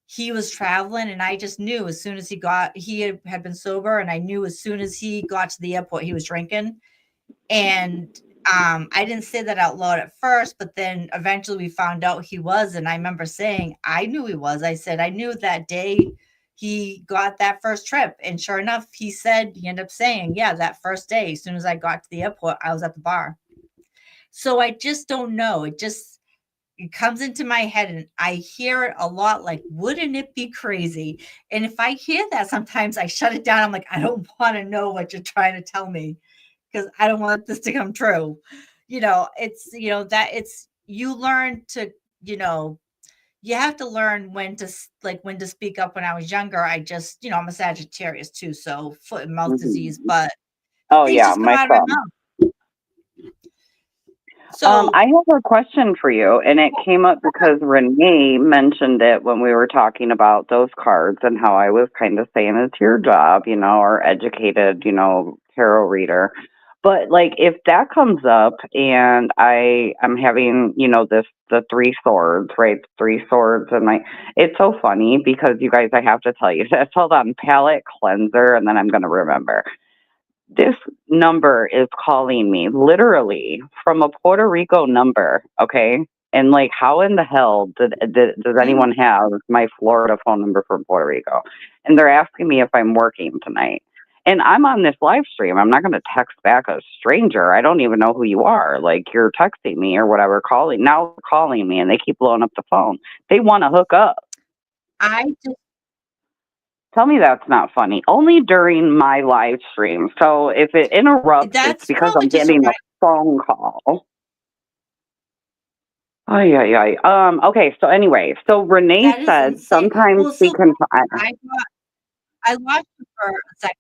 he was traveling and I just knew as soon as he had been sober, and I knew as soon as he got to the airport he was drinking. And I didn't say that out loud at first, but then eventually we found out he was. And I remember saying, I knew he was. I said, I knew that day he got that first trip. And sure enough, he ended up saying, yeah, that first day, as soon as I got to the airport, I was at the bar. So I just don't know. It comes into my head and I hear it a lot, like, wouldn't it be crazy? And if I hear that, sometimes I shut it down. I'm like, I don't want to know what you're trying to tell me because I don't want this to come true. It's, that it's, you learn to, you have to learn when to speak up. When I was younger, I just, I'm a Sagittarius too. So foot and mouth disease, Hmm. but Oh things yeah, just come my out of my son. mouth. So I have a question for you, and it came up because Renee mentioned it when we were talking about those cards and how I was kind of saying it's your job, or educated, tarot reader. But like, if that comes up and I'm having, the three swords, right? Three swords, and it's so funny because you guys, I have to tell you this. Hold on, palette cleanser, and then I'm gonna remember. This number is calling me literally from a Puerto Rico number, okay? And like, how in the hell does mhm, anyone have my Florida phone number from Puerto Rico? And they're asking me if I'm working tonight. And I'm on this live stream. I'm not going to text back a stranger. I don't even know who you are. Like, you're texting me or whatever, calling me, and they keep blowing up the phone. They want to hook up. I just Tell me that's not funny. Only during my live stream. So if it interrupts, it's that's because probably I'm just a getting a phone call. Ay, ay, ay. Okay, so anyway, so Renee that is said insane. sometimes Well, we so can. I lost you for a second.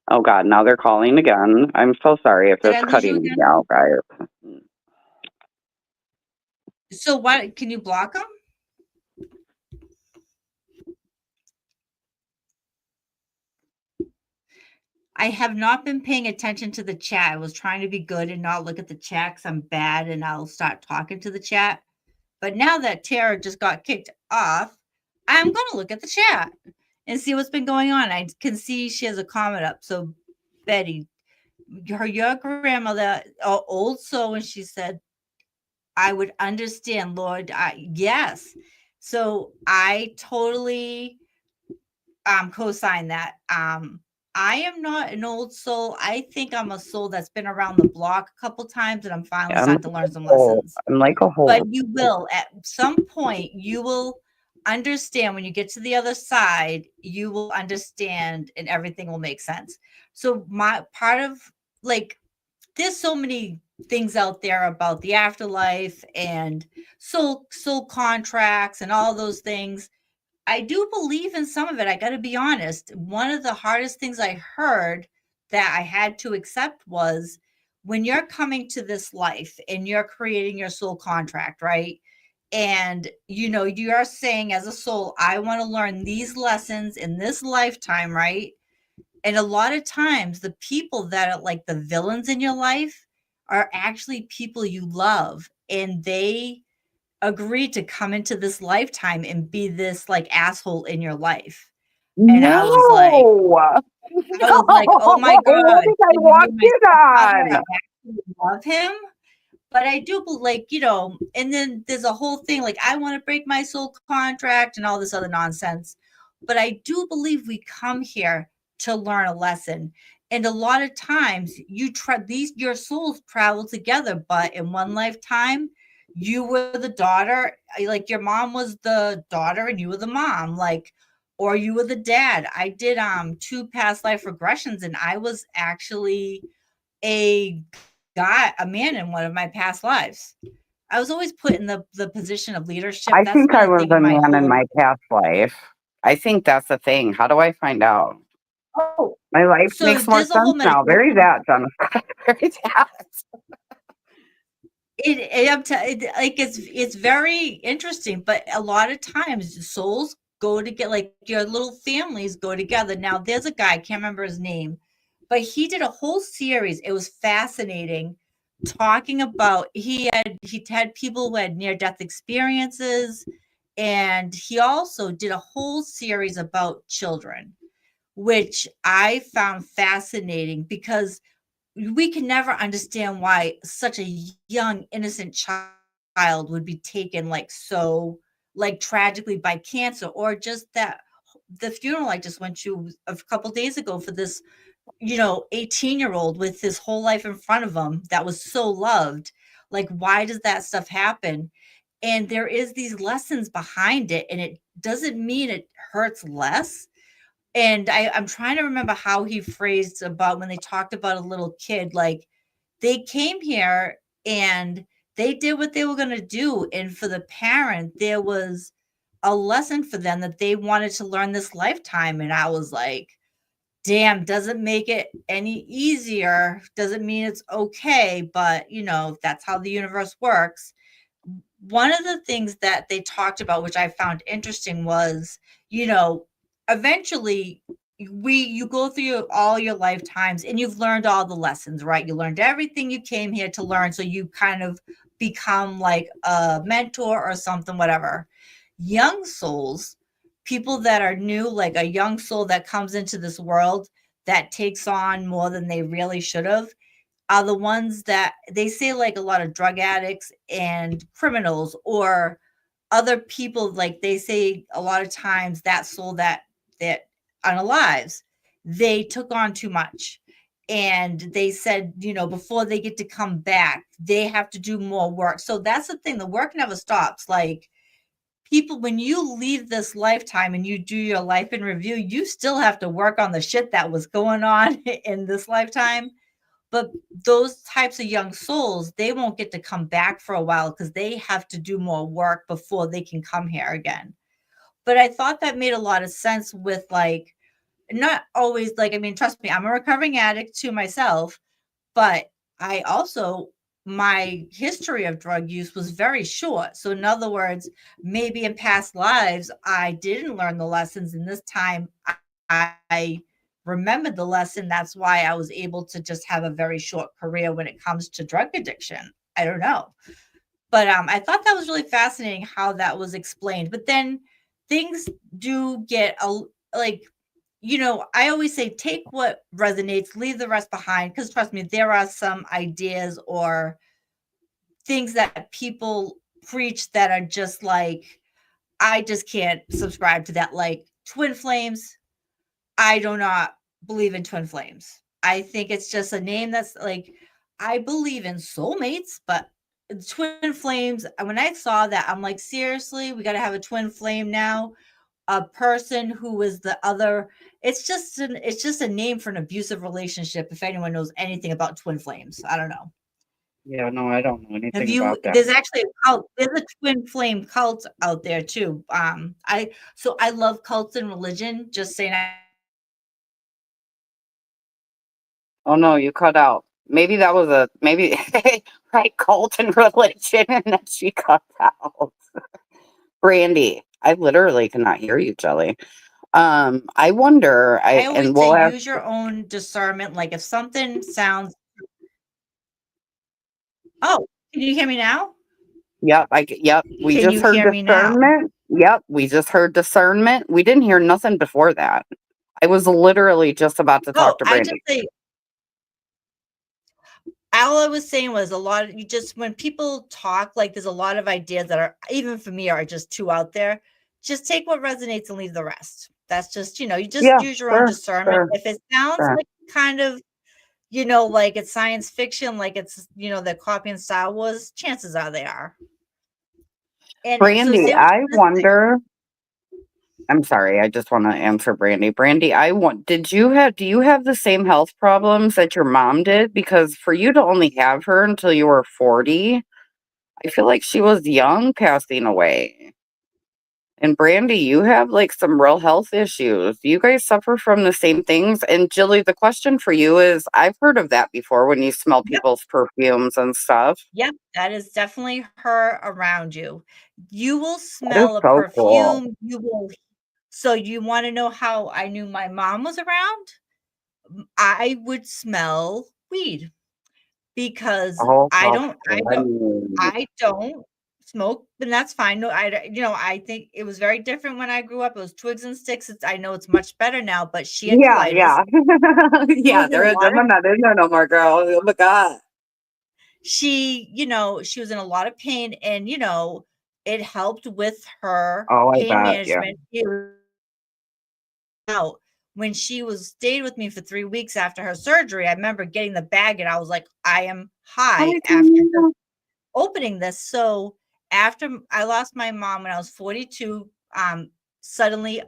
Oh, God, now they're calling again. I'm so sorry if Did it's I lose you cutting me again? out, guys. So what, can you block them? I have not been paying attention to the chat. I was trying to be good and not look at the chat 'cause I'm bad and I'll start talking to the chat. But now that Tara just got kicked off, I'm gonna look at the chat and see what's been going on. I can see she has a comment up. So Betty, your grandmother, old soul, and she said, I would understand, Lord. Yes. So I totally co-sign that. I am not an old soul. I think I'm a soul that's been around the block a couple times and I'm finally I'm starting to learn some whole. lessons. I'm like a But whole. you will, at some point, you will understand when you get to the other side, you will understand and everything will make sense. So my part of like there's so many things out there about the afterlife and soul contracts and all those things. I do believe in some of it. I got to be honest. One of the hardest things I heard that I had to accept was when you're coming to this life and you're creating your soul contract, right? And you're saying as a soul, I want to learn these lessons in this lifetime, right? And a lot of times, the people that are like the villains in your life are actually people you love, and they agreed to come into this lifetime and be this like asshole in your life. And No. I was like, oh my What God, did I did you walk mean my in stepfather? I on? actually love him. But I do like, and then there's a whole thing like I want to break my soul contract and all this other nonsense. But I do believe we come here to learn a lesson. And a lot of times your souls travel together, but in one lifetime, you were the daughter, like your mom was the daughter and you were the mom, like, or you were the dad. I did 2 past life regressions and I was actually a a man in one of my past lives. I was always put in the position of leadership. I That's think been I a was thing a in my man in whole. my past life. I think that's the thing. How do I find out? Oh, My life so makes more there's a whole sense now. meditation. Very that, Jennifer. Very that. Like it's very interesting, but a lot of times souls go to get like your little families go together. Now there's a guy, I can't remember his name, but he did a whole series. It was fascinating talking about he had people who had near death experiences, and he also did a whole series about children, which I found fascinating because we can never understand why such a young innocent child would be taken like so like tragically by cancer, or just that the funeral I just went to a couple days ago for this 18-year-old with his whole life in front of him that was so loved. Like, why does that stuff happen? And there is these lessons behind it, and it doesn't mean it hurts less. And I'm trying to remember how he phrased about when they talked about a little kid, like they came here and they did what they were going to do. And for the parent, there was a lesson for them that they wanted to learn this lifetime. And I was like, damn, doesn't make it any easier. Doesn't mean it's okay. But, that's how the universe works. One of the things that they talked about, which I found interesting, was, eventually you go through all your lifetimes and you've learned all the lessons, right? You learned everything you came here to learn. So you kind of become like a mentor or something, whatever. Young souls, people that are new, like a young soul that comes into this world that takes on more than they really should have, are the ones that they say like a lot of drug addicts and criminals or other people, like they say a lot of times that soul that unalives, they took on too much. And they said, before they get to come back, they have to do more work. So that's the thing, the work never stops. Like people, when you leave this lifetime and you do your life in review, you still have to work on the shit that was going on in this lifetime. But those types of young souls, they won't get to come back for a while because they have to do more work before they can come here again. But I thought that made a lot of sense with like, not always like, I mean, trust me, I'm a recovering addict to myself, but I also, my history of drug use was very short. So, in other words, maybe in past lives, I didn't learn the lessons, and this time I remembered the lesson. That's why I was able to just have a very short career when it comes to drug addiction. I don't know. But I thought that was really fascinating how that was explained. But then things do get like, I always say take what resonates, leave the rest behind. Because trust me, there are some ideas or things that people preach that are just like, I just can't subscribe to that. Like twin flames, I do not believe in twin flames. I think it's just a name that's like, I believe in soulmates, but twin flames, when I saw that, I'm like, seriously, we got to have a twin flame now? A person who is the other. It's just a name for an abusive relationship. If anyone knows anything about twin flames, I don't know. Yeah, no, I don't know Have anything you? about that. There's actually a cult. There's a twin flame cult out there too. I love cults and religion. Just saying. Oh no, you cut out. Maybe that was maybe right, cult and religion, and then she cut out. Brandy, I literally cannot hear you, Jelly. I wonder. I I always and say we'll ask. use your own discernment. Like if something sounds. Oh, can you hear me now? Yep, yep. We Can just you heard hear me now? discernment. Yep, we just heard discernment. We didn't hear nothing before that. I was literally just about to talk Oh, to I just Brandy. say all I was saying was a lot of you just when people talk, like there's a lot of ideas that are even for me are just too out there. Just take what resonates and leave the rest. That's just, you just Yeah, use your own sure, discernment. sure, If it sounds sure. like kind of, like it's science fiction, like it's, they're copying Star Wars, chances are they are. And so Brandy, say what I you're gonna say. wonder. I'm sorry, I just want to answer Brandy. Brandy, do you have the same health problems that your mom did? Because for you to only have her until you were 40, I feel like she was young passing away. And Brandy, you have like some real health issues. Do you guys suffer from the same things? And Jilly, the question for you is I've heard of that before when you smell Yep. people's perfumes and stuff. Yep, that is definitely her around you. You will That is smell a so cool. perfume, so you wanna know how I knew my mom was around? I would smell weed because Oh, I how don't I don't funny. I don't smoke, and that's fine. No, I think it was very different when I grew up. It was twigs and sticks. I know it's much better now, but she had Yeah, colitis. yeah. She was Yeah, in a lot of I'm not in there no more, girl. Oh my God. she was in a lot of pain and, it helped with her Oh, I pain bet. Yeah. management. It was out when she was stayed with me for 3 weeks after her surgery. I remember getting the bag and I was like, I am high Hi, after just Daniela. opening this. So after I lost my mom when I was 42, suddenly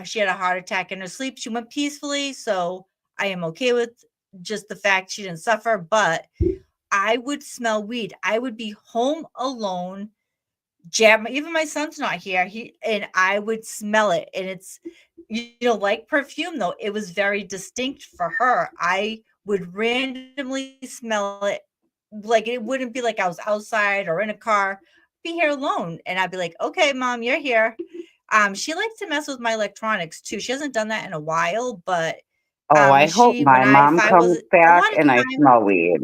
she had a heart attack in her sleep. She went peacefully. So I am okay with just the fact she didn't suffer, but I would smell weed. I would be home alone, even my son's not here. And I would smell it. And it's, like perfume though, it was very distinct for her. I would randomly smell it. Like it wouldn't be like I was outside or in a car, be here alone. And I'd be like, okay, mom, you're here. She likes to mess with my electronics too. She hasn't done that in a while, but Oh, I when hope she when my I if mom I was comes a back lot of and I times. smell weed.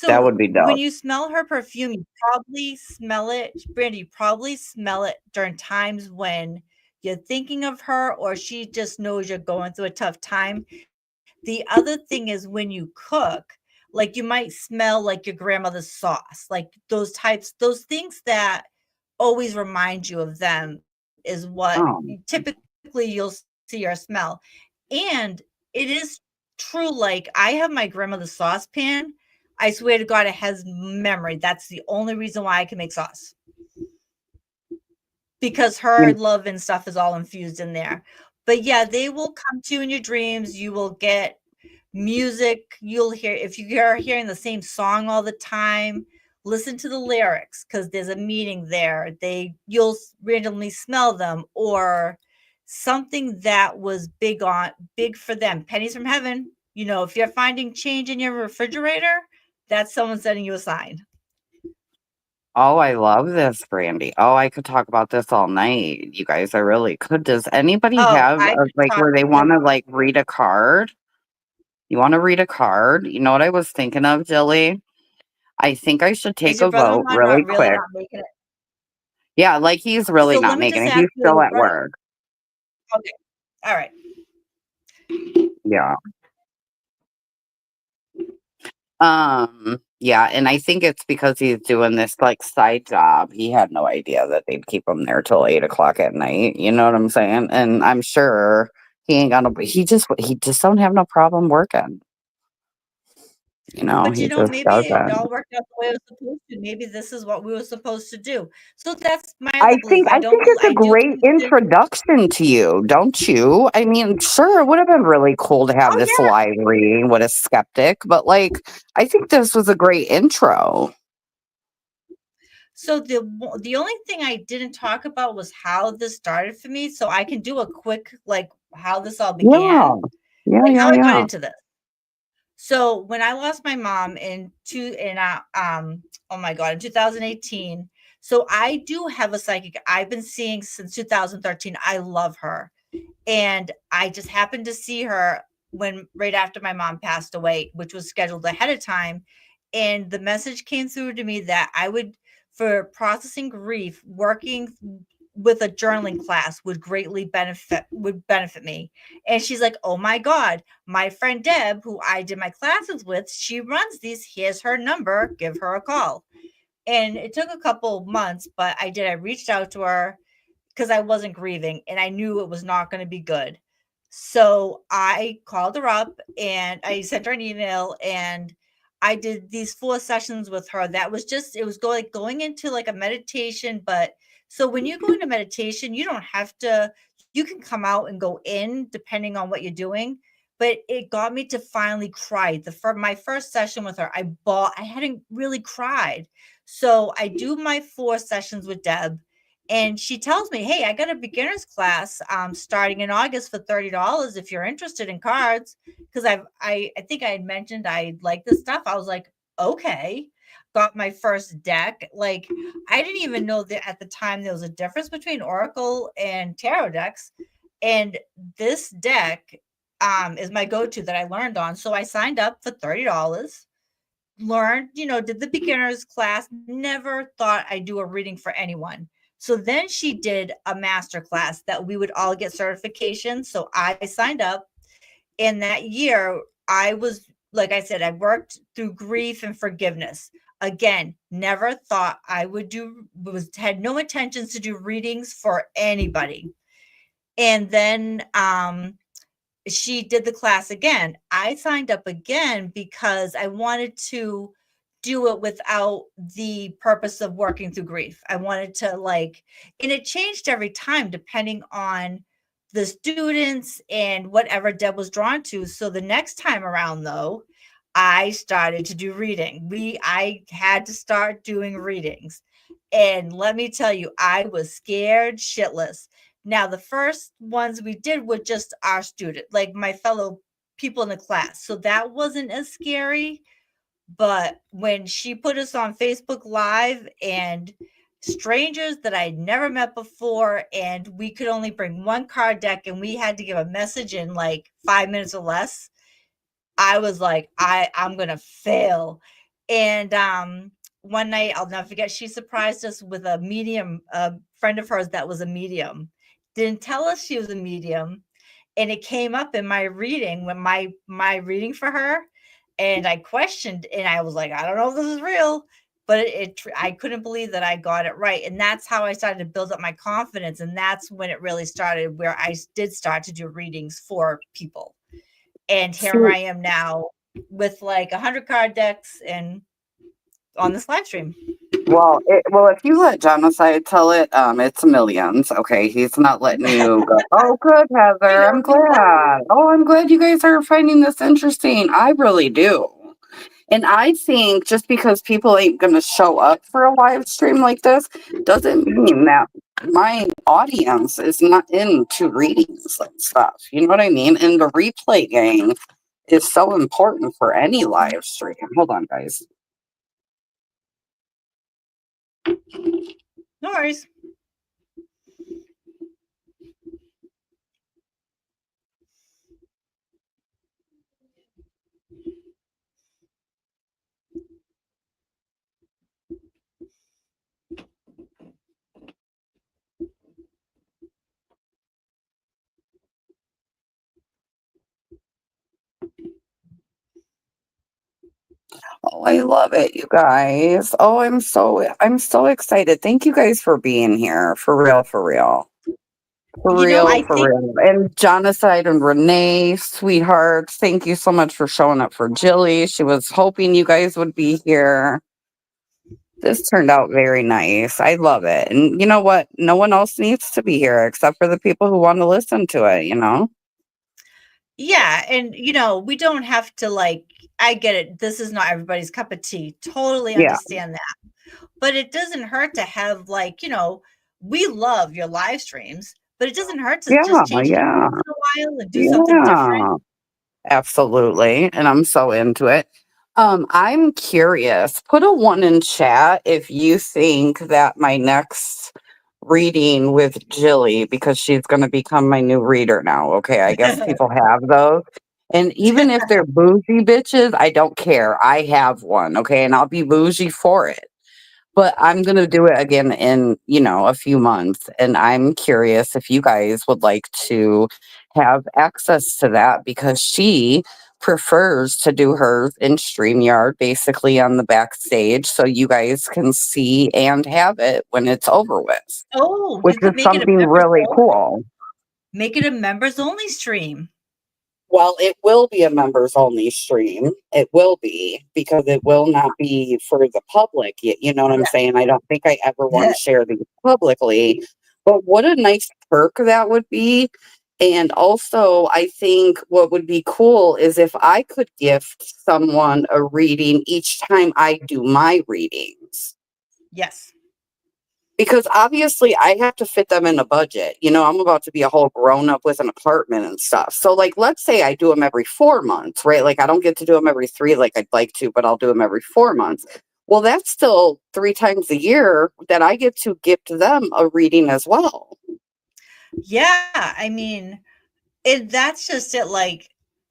That So would be when dope. you smell her perfume, you probably smell it, Brandy, you probably smell it during times when you're thinking of her or she just knows you're going through a tough time. The other thing is when you cook, like you might smell like your grandmother's sauce, like those things that always remind you of them is what Oh, typically you'll see or smell. And it is true, like I have my grandmother's saucepan. I swear to God, it has memory. That's the only reason why I can make sauce because her mm, love and stuff is all infused in there. But yeah, they will come to you in your dreams. You will get music. You'll hear if you are hearing the same song all the time, listen to the lyrics because there's a meaning there. You'll randomly smell them or something that was big for them. Pennies from heaven. If you're finding change in your refrigerator, that's someone sending you a sign. Oh, I love this, Brandy. Oh, I could talk about this all night. You guys, I really could. Does anybody Oh, have I could like talk where they for want to like read a card? You want to read a card? You know what I was thinking of, Jilly? I think I should is take your a vote brother-in-law really not really quick. not making it? Yeah, like he's really So not let me making just it. ask He's you still at what work. okay. All right. Yeah. Yeah, and I think it's because he's doing this like side job. He had no idea that they'd keep him there till 8 o'clock at night. You know what I'm saying? And I'm sure he ain't gonna. He just don't have no problem working. You know, But, he you know, just maybe it doesn't. all worked out the way it was supposed to. Maybe this is what we were supposed to do. So that's my I other think belief. I think it's a I do great believe that introduction to you, don't you? I mean, sure, it would have been really cool to have oh, this yeah. live reading with a skeptic, but like, I think this was a great intro. So the only thing I didn't talk about was how this started for me, so I can do a quick, like, how this all Yeah, began, yeah, like, yeah, how I got yeah. into this. So when I lost my mom oh my god, in 2018, so I do have a psychic I've been seeing since 2013. I love her. And I just happened to see her when right after my mom passed away, which was scheduled ahead of time. And the message came through to me that I would, for processing grief, working with a journaling class would benefit me. And she's like, "Oh my God, my friend Deb, who I did my classes with, she runs these. Here's her number. Give her a call." And it took a couple months, but I did. I reached out to her because I wasn't grieving and I knew it was not going to be good. So I called her up and I sent her an email and I did these 4 sessions with her. That was just, it was going into like a meditation. But so when you go into meditation, you don't have to, you can come out and go in depending on what you're doing. But it got me to finally cry. For my first session with her, I hadn't really cried. So I do my 4 sessions with Deb and she tells me, "Hey, I got a beginner's class starting in August for $30 if you're interested in cards." Because I think I had mentioned I like this stuff. I was like, okay. Got my first deck. Like I didn't even know that at the time there was a difference between Oracle and Tarot decks. And this deck is my go-to that I learned on. So I signed up for $30, learned, did the beginners class, never thought I'd do a reading for anyone. So then she did a master class that we would all get certification. So I signed up. In that year, I was, like I said, I worked through grief and forgiveness. Again, never thought I would had no intentions to do readings for anybody. And then she did the class again. I signed up again because I wanted to do it without the purpose of working through grief. I wanted to and it changed every time depending on the students and whatever Deb was drawn to. So the next time around though, I started to do reading. I had to start doing readings. And let me tell you, I was scared shitless. Now, the first ones we did were just our student, like my fellow people in the class. So that wasn't as scary. But when she put us on Facebook Live and strangers that I'd never met before, and we could only bring one card deck and we had to give a message in like 5 minutes or less, I was like, I'm gonna fail. And one night I'll never forget, she surprised us with a medium, a friend of hers that was a medium. Didn't tell us she was a medium. And it came up in my reading when my reading for her. And I questioned and I was like, I don't know if this is real. But I couldn't believe that I got it right. And that's how I started to build up my confidence. And that's when it really started, where I did start to do readings for people. And here See, I am now with like 100 card decks and on this live stream. well, if you let Genocide tell it, it's millions. Okay, he's not letting you go. Oh, good, You Heather. know, I'm glad. Oh, I'm glad you guys are finding this interesting. I really do. And I think just because people ain't going to show up for a live stream like this doesn't mean that my audience is not into readings and stuff. You know what I mean? And the replay game is so important for any live stream. Hold on, guys. No worries. Oh, I love it, you guys. Oh, I'm so excited. Thank you guys for being here. For real, for real. For real, I for think, real. And Jonathan and Renee, sweethearts, thank you so much for showing up for Jilly. She was hoping you guys would be here. This turned out very nice. I love it. And you know what? No one else needs to be here except for the people who want to listen to it, you know? yeah. And, we don't have to I get it. This is not everybody's cup of tea. Totally Yeah. understand that. But it doesn't hurt to have, we love your live streams, but it doesn't hurt to Yeah. just change it up Yeah. once in a while and do something different. Yeah. Absolutely. And I'm so into it. I'm curious. Put a one in chat if you think that my next reading with Jilly, because she's going to become my new reader now. Okay. I guess people have those. And even if they're bougie bitches, I don't care. I have one. Okay. And I'll be bougie for it. But I'm going to do it again in, a few months. And I'm curious if you guys would like to have access to that because she prefers to do hers in StreamYard, basically on the backstage, so you guys can see and have it when it's over with, Oh, which you is could something really cool. make it a members only stream. Well, it will be a members only stream. It will be because it will not be for the public. You know what I'm saying? I don't think I ever want Yeah. to share these publicly. But what a nice perk that would be. And also, I think what would be cool is if I could gift someone a reading each time I do my readings. Yes. Because obviously I have to fit them in a budget. I'm about to be a whole grown up with an apartment and stuff. So, like, let's say I do them every 4 months, right? Like, I don't get to do them every three like I'd like to, but I'll do them every 4 months. Well, that's still 3 times a year that I get to gift them a reading as well. Yeah. I mean, that's just it.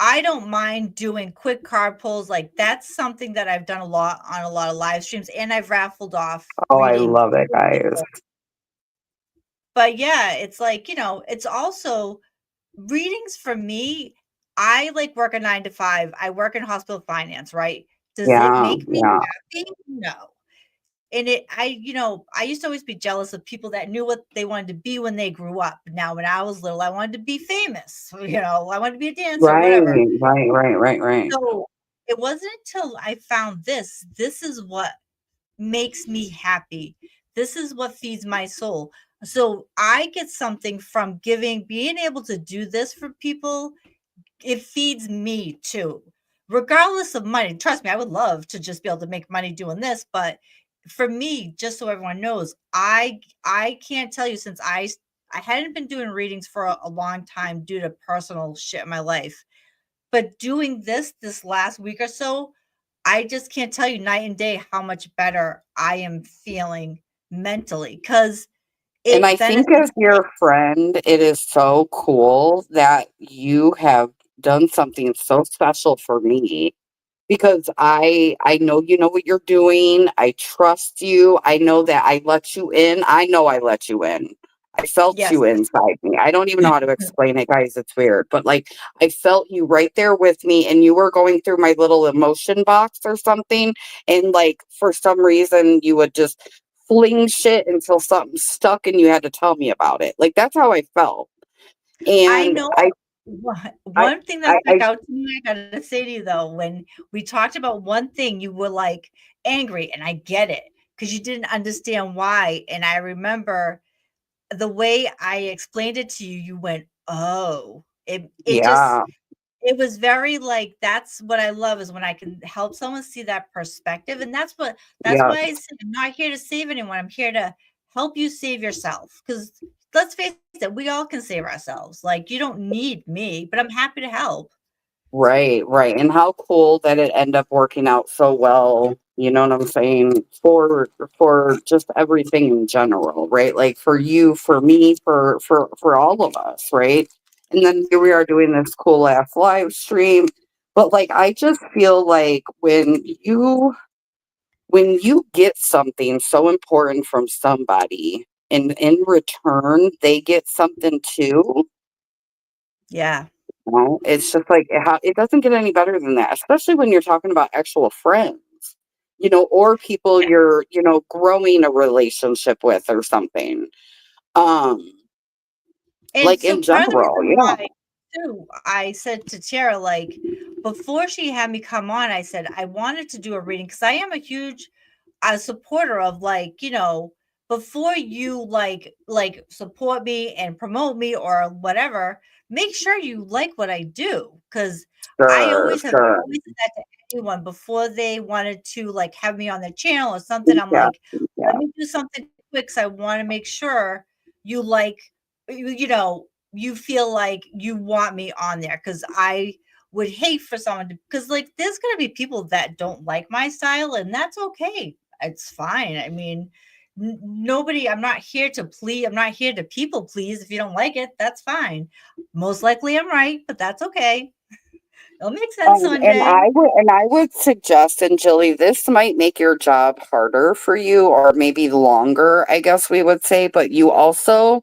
I don't mind doing quick card pulls. That's something that I've done a lot on a lot of live streams, and I've raffled off Oh, I readings love it, for guys. people. But yeah, it's it's also readings for me. I work a 9 to 5. I work in hospital finance, right? Does it Yeah, make me yeah, happy? No. And I used to always be jealous of people that knew what they wanted to be when they grew up. Now, when I was little, I wanted to be famous. I wanted to be a dancer, right, whatever. right, right, right, right. So it wasn't until I found this. This is what makes me happy. This is what feeds my soul. So I get something from being able to do this for people. It feeds me too, regardless of money. Trust me, I would love to just be able to make money doing this, but for me, just so everyone knows, I can't tell you, since I hadn't been doing readings for a long time due to personal shit in my life. But doing this last week or so, I just can't tell you night and day how much better I am feeling mentally, because And I it think as benefits me. your friend, it is so cool that you have done something so special for me because I know you know what you're doing. I trust you. I know that I let you in. I know I let you in. I felt Yes. you inside me. I don't even know how to explain it, guys. It's weird. But like I felt you right there with me and you were going through my little emotion box or something. And like for some reason you would just fling shit until something stuck and you had to tell me about it. Like that's how I felt. I And know I I one thing that I stuck out to me, I gotta say to you though, when we talked about one thing, you were angry, and I get it because you didn't understand why. And I remember the way I explained it to you, you went, "Oh." yeah, It was very that's what I love, is when I can help someone see that perspective. And that's yeah, why I said I'm not here to save anyone. I'm here to help you save yourself. Because let's face it, we all can save ourselves. You don't need me, but I'm happy to help. right, right. And how cool that it ended up working out so well You know what I'm saying? For just everything in general, right? Like for you, for me, for all of us, right? And then here we are doing this cool ass live stream. But like I just feel like when you get something so important from somebody and in return they get something too, Yeah. it's just like it doesn't get any better than that, especially when you're talking about actual friends, or people Yeah. you're, growing a relationship with or something. Um, And like so in part of the general, reason yeah. why too, I said to Tara, like, before she had me come on, I said I wanted to do a reading because I am a huge supporter of, like, before you like support me and promote me or whatever, make sure you like what I do. Because I Sure, always have sure. always said that to anyone before they wanted to like have me on their channel or something. I'm Yeah, like, let yeah. me do something quick because I want to make sure you like you feel like you want me on there because I would hate for someone to, because like there's gonna be people that don't like my style, and that's okay. It's fine. I mean, nobody, I'm not here to please, I'm not here to people please. If you don't like it, that's fine. Most likely I'm right, but that's okay. It'll make sense one And day. I would suggest, and Jilly, this might make your job harder for you, or maybe longer, I guess we would say. But you also,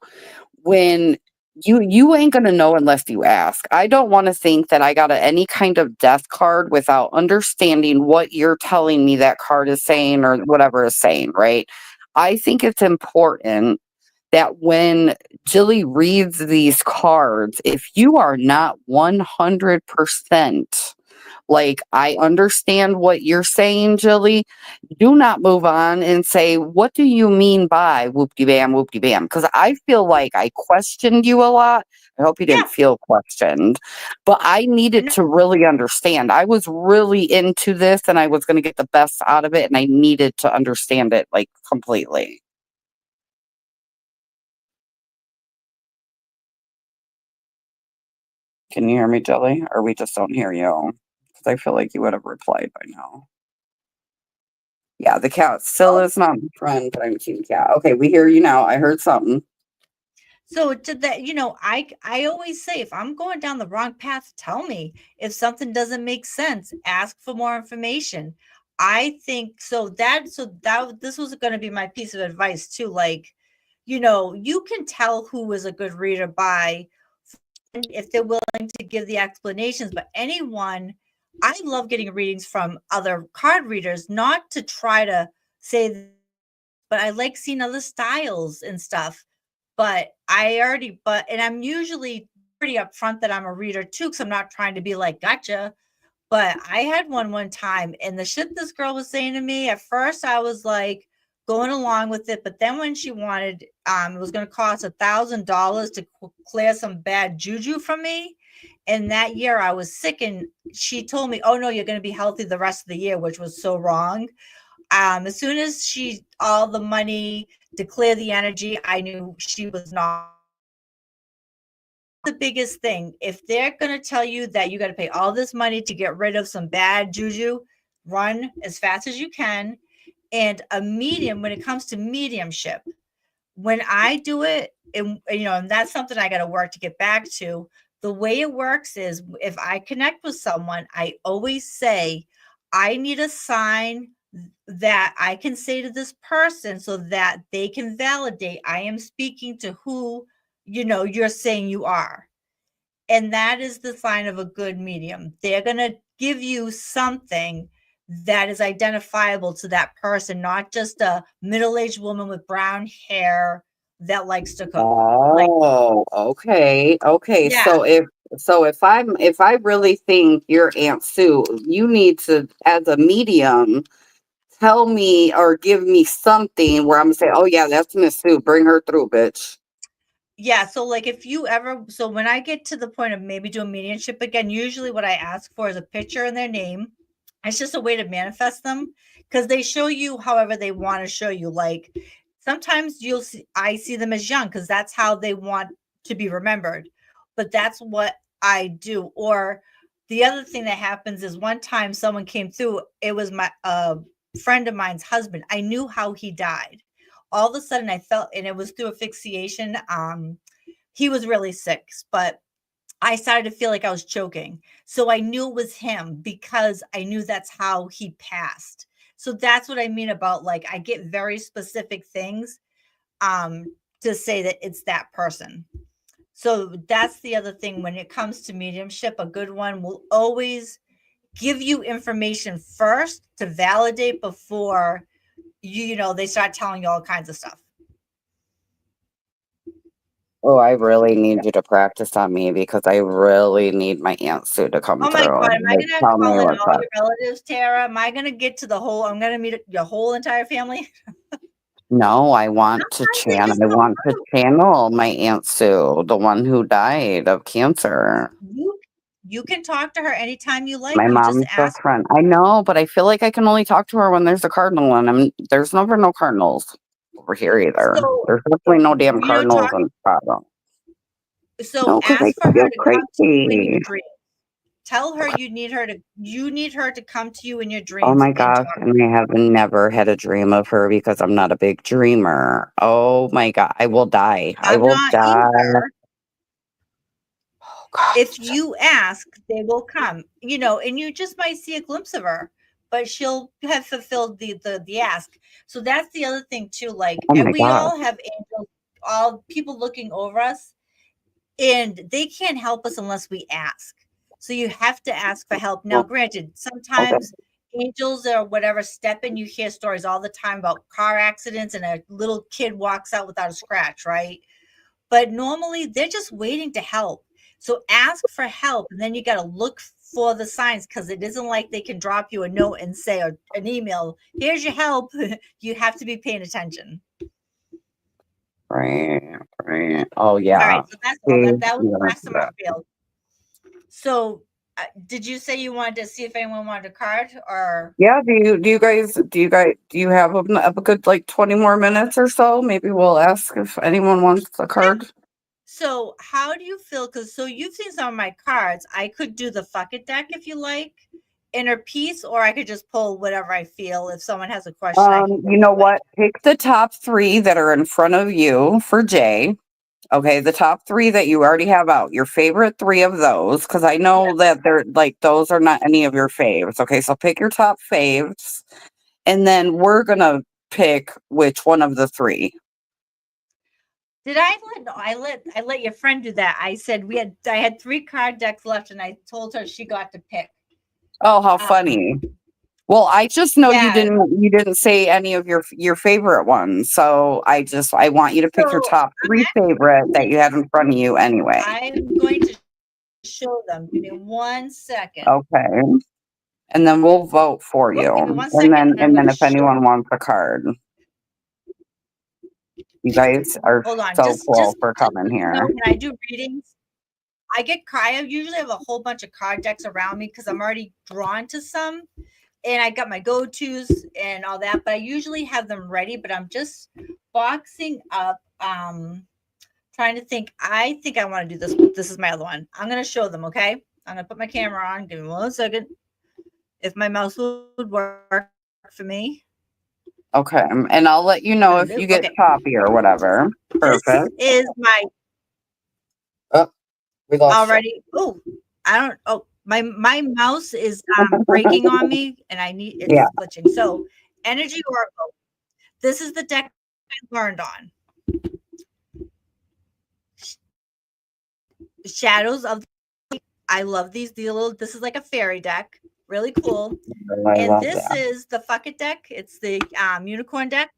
when you ain't gonna know unless you ask. I don't want to think that I got any kind of death card without understanding what you're telling me that card is saying or whatever is saying, right? I think it's important that when Jilly reads these cards, if you are not 100% like, I understand what you're saying, Jilly, do not move on and say, what do you mean by whoopty bam, whoopty bam? Because I feel like I questioned you a lot. I hope you didn't Yeah. feel questioned, but I needed No, to really understand. I was really into this and I was going to get the best out of it, and I needed to understand it like completely. Can you hear me, Jelly? Or we just don't hear you? Because I feel like you would have replied by now. Yeah, the cat still is not my friend, but I'm team cat. Okay, we hear you now. I heard something. so to that, I always say if I'm going down the wrong path, tell me. If something doesn't make sense, ask for more information. I think so that this was going to be my piece of advice too. Like, you can tell who is a good reader by if they're willing to give the explanations, but anyone, I love getting readings from other card readers, not to try to say, but I like seeing other styles and stuff. But and I'm usually pretty upfront that I'm a reader too, because I'm not trying to be like, gotcha. But I had one time, and the shit this girl was saying to me, at first I was like going along with it, but then when she wanted, it was going to cost $1,000 to clear some bad juju from me. And that year I was sick, and she told me, "Oh no, you're going to be healthy the rest of the year," which was so wrong. As soon as she all the money to clear the energy, I knew she was not the biggest thing. If they're going to tell you that you got to pay all this money to get rid of some bad juju, run as fast as you can. And a medium, when it comes to mediumship, when I do it, and that's something I got to work to get back to. The way it works is if I connect with someone, I always say, I need a sign that I can say to this person so that they can validate I am speaking to who, you're saying you are. And that is the sign of a good medium. They're going to give you something that is identifiable to that person, not just a middle-aged woman with brown hair that likes to cook. Like, Oh, okay. Okay. yeah, So if I really think you're Aunt Sue, you need to, as a medium, tell me or give me something where I'm gonna say, oh yeah, that's Miss Sue. Bring her through, bitch. yeah. So, like, if you ever, so when I get to the point of maybe doing mediumship again, usually what I ask for is a picture and their name. It's just a way to manifest them because they show you however they want to show you. Like, sometimes I see them as young because that's how they want to be remembered. But that's what I do. Or the other thing that happens is one time someone came through, it was friend of mine's husband. I knew how he died. All of a sudden I felt, and it was through asphyxiation. He was really sick, but I started to feel like I was choking. So I knew it was him because I knew that's how he passed. So that's what I mean about, like, I get very specific things to say that it's that person. So that's the other thing when it comes to mediumship. A good one will always give you information first to validate before they start telling you all kinds of stuff. Oh, I really need you to practice on me because I really need my Aunt Sue to come Oh through. my God, am I Like, gonna tell me call in what's all up. your relatives, Tara? Am I gonna get to the whole? I'm gonna meet your whole entire family. No, I want to Sometimes they just come channel my Aunt Sue, the one who died of cancer. You can talk to her anytime you like. My You just mom's best ask. friend. I know, but I feel like I can only talk to her when there's a cardinal, and there's never no cardinals over here either. So There's definitely no damn talk. cardinals in Chicago. So No, because I ask for her feel to come to you in your crazy. dreams. Tell her you need her to come to you in your Oh dreams my and gosh, talk. and I have never had a dream of her because I'm not a big dreamer. Oh my God, I will die. I I'm will not die. either. Oh gosh. If you ask, they will come. And you just might see a glimpse of her, but she'll have fulfilled the ask. So that's the other thing too. Like, Oh and my we God. all have angels, all people looking over us, and they can't help us unless we ask. So you have to ask for help. Now, granted, Okay. sometimes angels or whatever step in. You hear stories all the time about car accidents and a little kid walks out without a scratch, right? But normally they're just waiting to help. So ask for help, and then you got to look for the signs, because it isn't like they can drop you a note and say, or an email, here's your help. You have to be paying attention. Right. Oh All yeah. right, so that's all. That was the last of my that. spiel. So, did you say you wanted to see if anyone wanted a card, or? Yeah. Do you have a good like 20 more minutes or so? Maybe we'll ask if anyone wants a card. So, how do you feel? Because you've seen some of my cards. I could do the fuck it deck if you like, inner peace, or I could just pull whatever I feel. If someone has a question, I can go You know that way. what? Pick the top 3 that are in front of you for Jay. Okay, the top 3 that you already have out. Your favorite 3 of those, because I know that they're like those are not any of your faves. Okay, so pick your top faves, and then we're gonna pick which one of the 3. Did I let your friend do that? I said I had 3 card decks left, and I told her she got to pick. Oh, how funny! Well, I just know you Yeah. didn't say any of your favorite ones, so I want you to pick your So top 3 favorite that you have in front of you anyway. I'm going to show them. Give me 1 second. Okay, and then we'll vote for you, Give me 1 second, and I'm and going then to if show. anyone wants a card, you guys are Hold on, so just cool just for to coming let you know, here. when I do readings, I usually have a whole bunch of card decks around me because I'm already drawn to some, and I got my go-tos and all that. But I usually have them ready. But I'm just boxing up. Trying to think. I think I want to do this. This is my other one. I'm going to show them. Okay. I'm going to put my camera on. Give me 1 second. If my mouse would work for me. Okay, and I'll let you know if you get Okay. choppy or whatever. This Perfect. is my Oh, we lost you. already. Oh, I don't. Oh, my mouse is breaking on me, and it's Yeah. glitching. So, Energy Oracle. This is the deck I learned on. Shadows of. I love these. This is like a fairy deck. Really cool. I And love this that. is the Fuck It deck. It's the unicorn deck.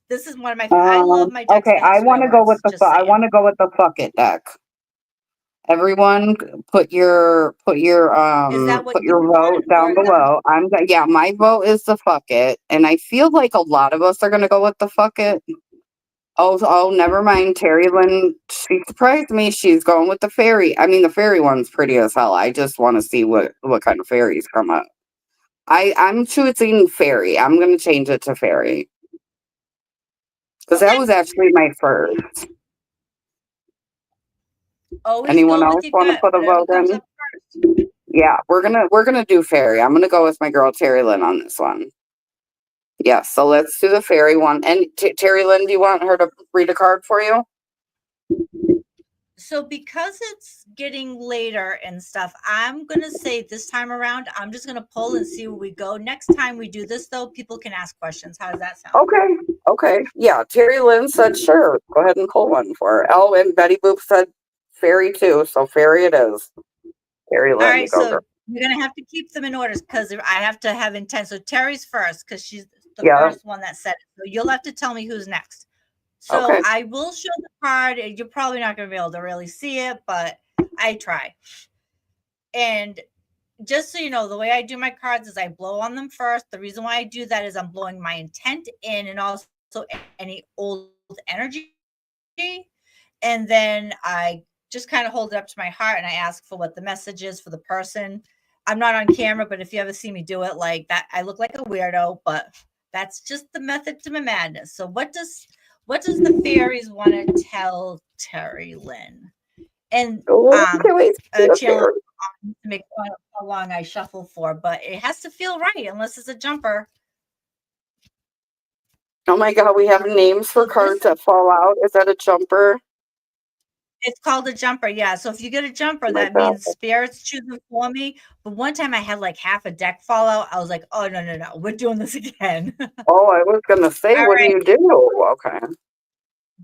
This is one of my. I love my decks Okay, to have swear words. Just I saying. want to go with the fuck it deck. Everyone, put your Is that what you vote want, down or is that what? below. Yeah, my vote is the fuck it, and I feel like a lot of us are gonna go with the fuck it. Oh, never mind. Terry Lynn, she surprised me. She's going with the fairy. I mean, the fairy one's pretty as hell. I just want to see what kind of fairies come up. I'm choosing fairy. I'm gonna change it to fairy because that Okay. was actually my first. Always Anyone go with else your want to gut. put a Whatever vote comes in? up first. Yeah, we're gonna do fairy. I'm gonna go with my girl Terry Lynn on this one. Yeah, so let's do the fairy one. And Terry Lynn, do you want her to read a card for you? So because it's getting later and stuff, I'm going to say this time around, I'm just going to pull and see where we go. Next time we do this, though, people can ask questions. How does that sound? Okay. Okay. Yeah, Terry Lynn said sure. Go ahead and pull one for her. Oh, and Betty Boop said fairy too. So fairy it is. Terry All Lynn, you right, go, so girl. you're going to have to keep them in order because I have to have intent. So Terry's first because she's the Yeah. first one that said it. So you'll have to tell me who's next. So Okay. I will show the card. You're probably not going to be able to really see it, but I try. And just so you know, the way I do my cards is I blow on them first. The reason why I do that is I'm blowing my intent in and also any old energy. And then I just kind of hold it up to my heart and I ask for what the message is for the person. I'm not on camera, but if you ever see me do it like that, I look like a weirdo, but that's just the method to my madness. So what does the fairies want to tell Terry Lynn? And Okay, wait. channel to make fun of how long I shuffle for, but it has to feel right unless it's a jumper. Oh my God, we have names for cards that fall out. Is that a jumper? It's called a jumper, yeah. So if you get a jumper, Oh my that God. means spirits choose it for me. But one time I had like half a deck fall out. I was like, oh no, we're doing this again. Oh, I was gonna say, All what do right. you do? Okay.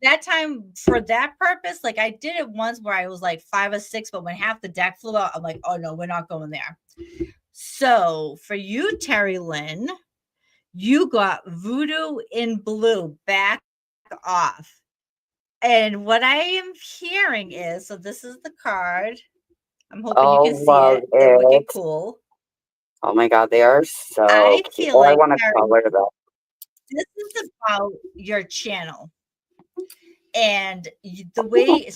That time for that purpose, like I did it once where I was like 5 or 6, but when half the deck flew out, I'm like, oh no, we're not going there. So for you, Terry Lynn, you got Voodoo in Blue, back off. And what I am hearing is, so this is the card. I'm hoping you Oh, can see love it. They're wicked it. cool. Oh my God, they are so I cute. feel Oh, I like, want to Terry, color them. this is about your channel. And the way,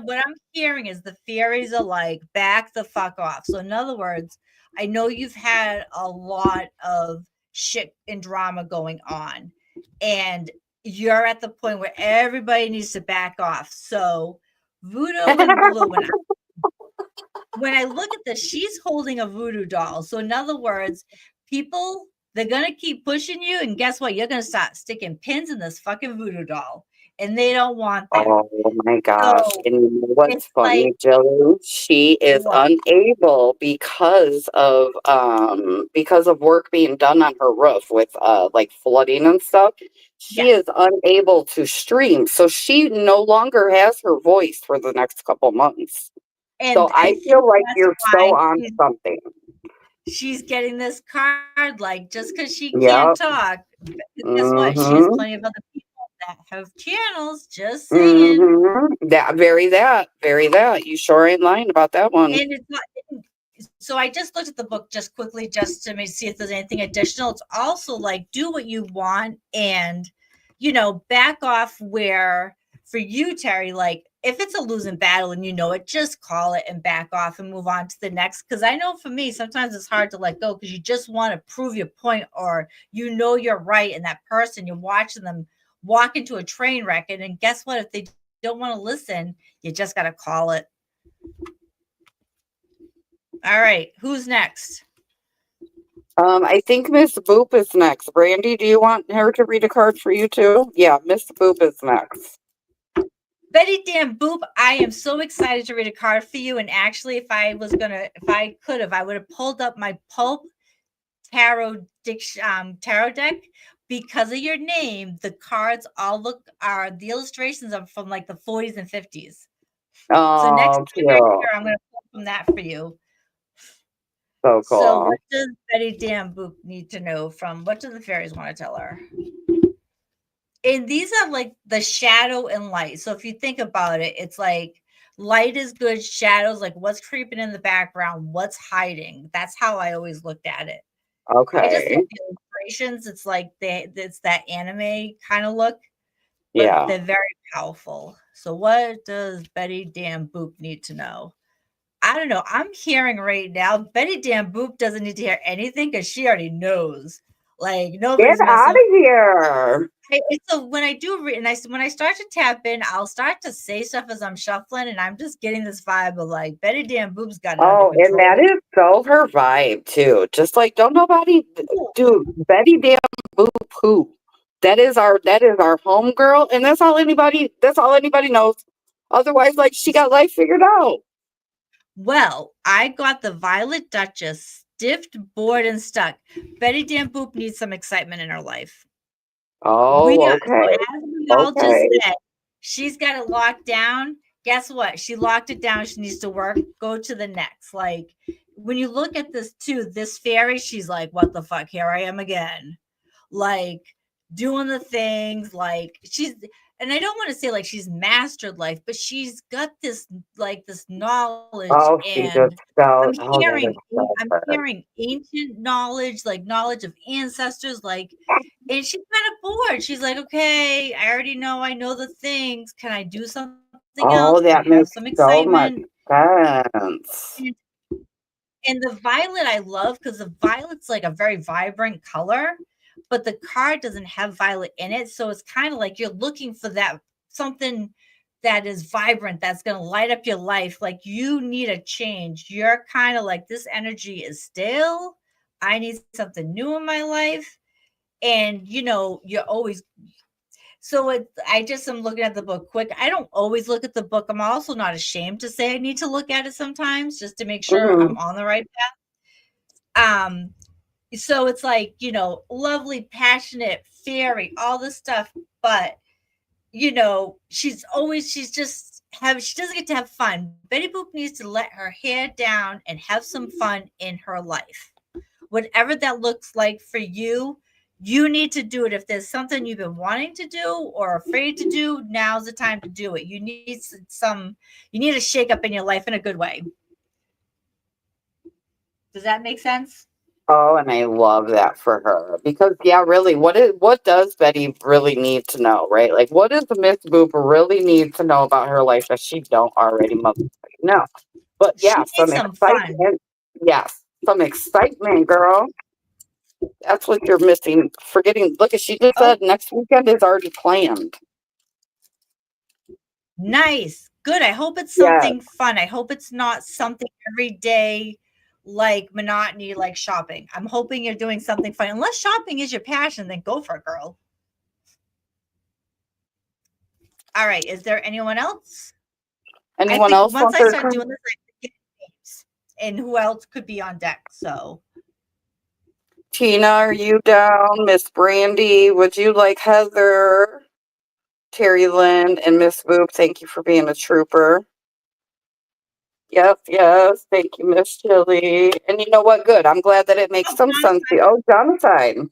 what I'm hearing is the fairies are like, back the fuck off. So in other words, I know you've had a lot of shit and drama going on, and you're at the point where everybody needs to back off. So Voodoo and Blue, when I look at this, she's holding a voodoo doll. So in other words, people, they're gonna keep pushing you, and guess what? You're gonna start sticking pins in this fucking voodoo doll, and they don't want that. Oh my gosh. So And you know what's it's like, funny, Jilly? She is what? unable because of work being done on her roof with like flooding and stuff. She Yes. is unable to stream. So she no longer has her voice for the next couple months. So And I I think feel like that's you're why so on something. she's getting this card. Like, just because she can't Yep. talk, guess what? She has Mm-hmm. plenty of other people that have channels. Just saying. Mm-hmm. That. You sure ain't lying about that one. And it's not, so I just looked at the book just quickly just to see if there's anything additional. It's also like, do what you want and, back off. Where for you, Terry, like if it's a losing battle and you know it, just call it and back off and move on to the next. Because I know for me, sometimes it's hard to let go because you just want to prove your point, or you're right, and that person, you're watching them walk into a train wreck, and guess what? If they don't want to listen, you just got to call it. All right, who's next? I think Miss Boop is next. Brandy, do you want her to read a card for you too? Yeah, Miss Boop is next. Betty Dan Boop, I am so excited to read a card for you. And actually, if I could have, I would have pulled up my Pulp tarot deck. Because of your name, the cards the illustrations are from like the 40s and 50s. So next Oh, time you're cute. here, I'm going to pull from that for you. So So cool. what does Betty Dan Boop need to know what do the fairies want to tell her? And these are like the shadow and light. So if you think about it, it's like light is good, shadows, like what's creeping in the background, what's hiding. That's how I always looked at it. I just Okay. love the illustrations. It's like it's that anime kind of look, but Yeah. they're very powerful. So what does Betty Dan Boop need to know? I don't know. I'm hearing right now, Betty Dan Boop doesn't need to hear anything because she already knows. Like Get nobody's out messing. of here. So when I do read, and when I start to tap in, I'll start to say stuff as I'm shuffling, and I'm just getting this vibe of like Betty Damn Boop's got it under Oh, and that control. is so her vibe too. Just like don't nobody Ooh, dude, Betty damn boop who. That is our homegirl, and that's all anybody knows. Otherwise, like she got life figured out. well, I got the Violet Duchess, stiffed, bored, and stuck. Betty Damn Boop needs some excitement in her life. We Oh, are, so okay. as we all just Okay. said, she's got it locked down. Guess what? She locked it down. She needs to work. Go to the next. Like when you look at this too, this fairy, she's like, what the fuck? Here I am again. Like doing the things like she's, and I don't want to say like she's mastered life, but she's got this like this knowledge, Oh, she just and felt oh that is so I'm her. hearing ancient knowledge, like knowledge of ancestors, like, and she's kind of bored. She's like, okay, I know the things. Can I do something else? Oh, Can I that have makes some so much excitement? sense. And, and the violet I love because the violet's like a very vibrant color, but the card doesn't have violet in it. So it's kind of like you're looking for that something that is vibrant, that's going to light up your life. Like you need a change. You're kind of like, this energy is stale. I need something new in my life. And you're always, so I just am looking at the book quick. I don't always look at the book. I'm also not ashamed to say I need to look at it sometimes just to make sure Mhm. I'm on the right path. So it's like, lovely, passionate, fairy, all this stuff, but she doesn't get to have fun. Betty Boop needs to let her hair down and have some fun in her life. Whatever that looks like for you, you need to do it. If there's something you've been wanting to do or afraid to do, now's the time to do it. You need a shake up in your life in a good way. Does that make sense? Oh, and I love that for her because yeah, really, what does Betty really need to know, right? Like, what does the Miss Boop really need to know about her life that she don't already know? But She yeah, needs some some fun. excitement. Yes, some excitement, girl. That's what you're missing. Forgetting. Look, as she just Oh, said, next weekend is already planned. nice. Good. I hope it's Yes. something fun. I hope it's not something every day like monotony, like shopping. I'm hoping you're doing something fun. Unless shopping is your passion, then go for it, girl. All right. Is there anyone else? I Anyone think else once want I their start turn? doing this, I forget names and who else could be on deck. So Tina, are you down? Miss Brandy, would you like Heather? Terry Lynn and Miss Boop, thank you for being a trooper. Yes, yes. Thank you, Miss Chili. And you know what? Good. I'm glad that it makes oh, some sense. Oh, Jonathan.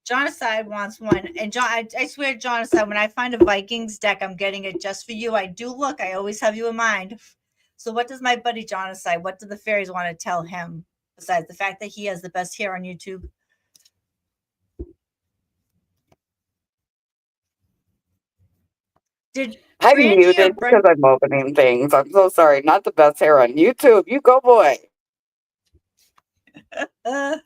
Jonathan wants one. And John, I swear, Jonathan, when I find a Vikings deck, I'm getting it just for you. I do look. I always have you in mind. So what does my buddy Jonathan, what do the fairies want to tell him besides the fact that he has the best hair on YouTube? Did I'm Brandy or muted because Brenda? I'm opening things. I'm so sorry. Not the best hair on YouTube. You go, boy. Uh,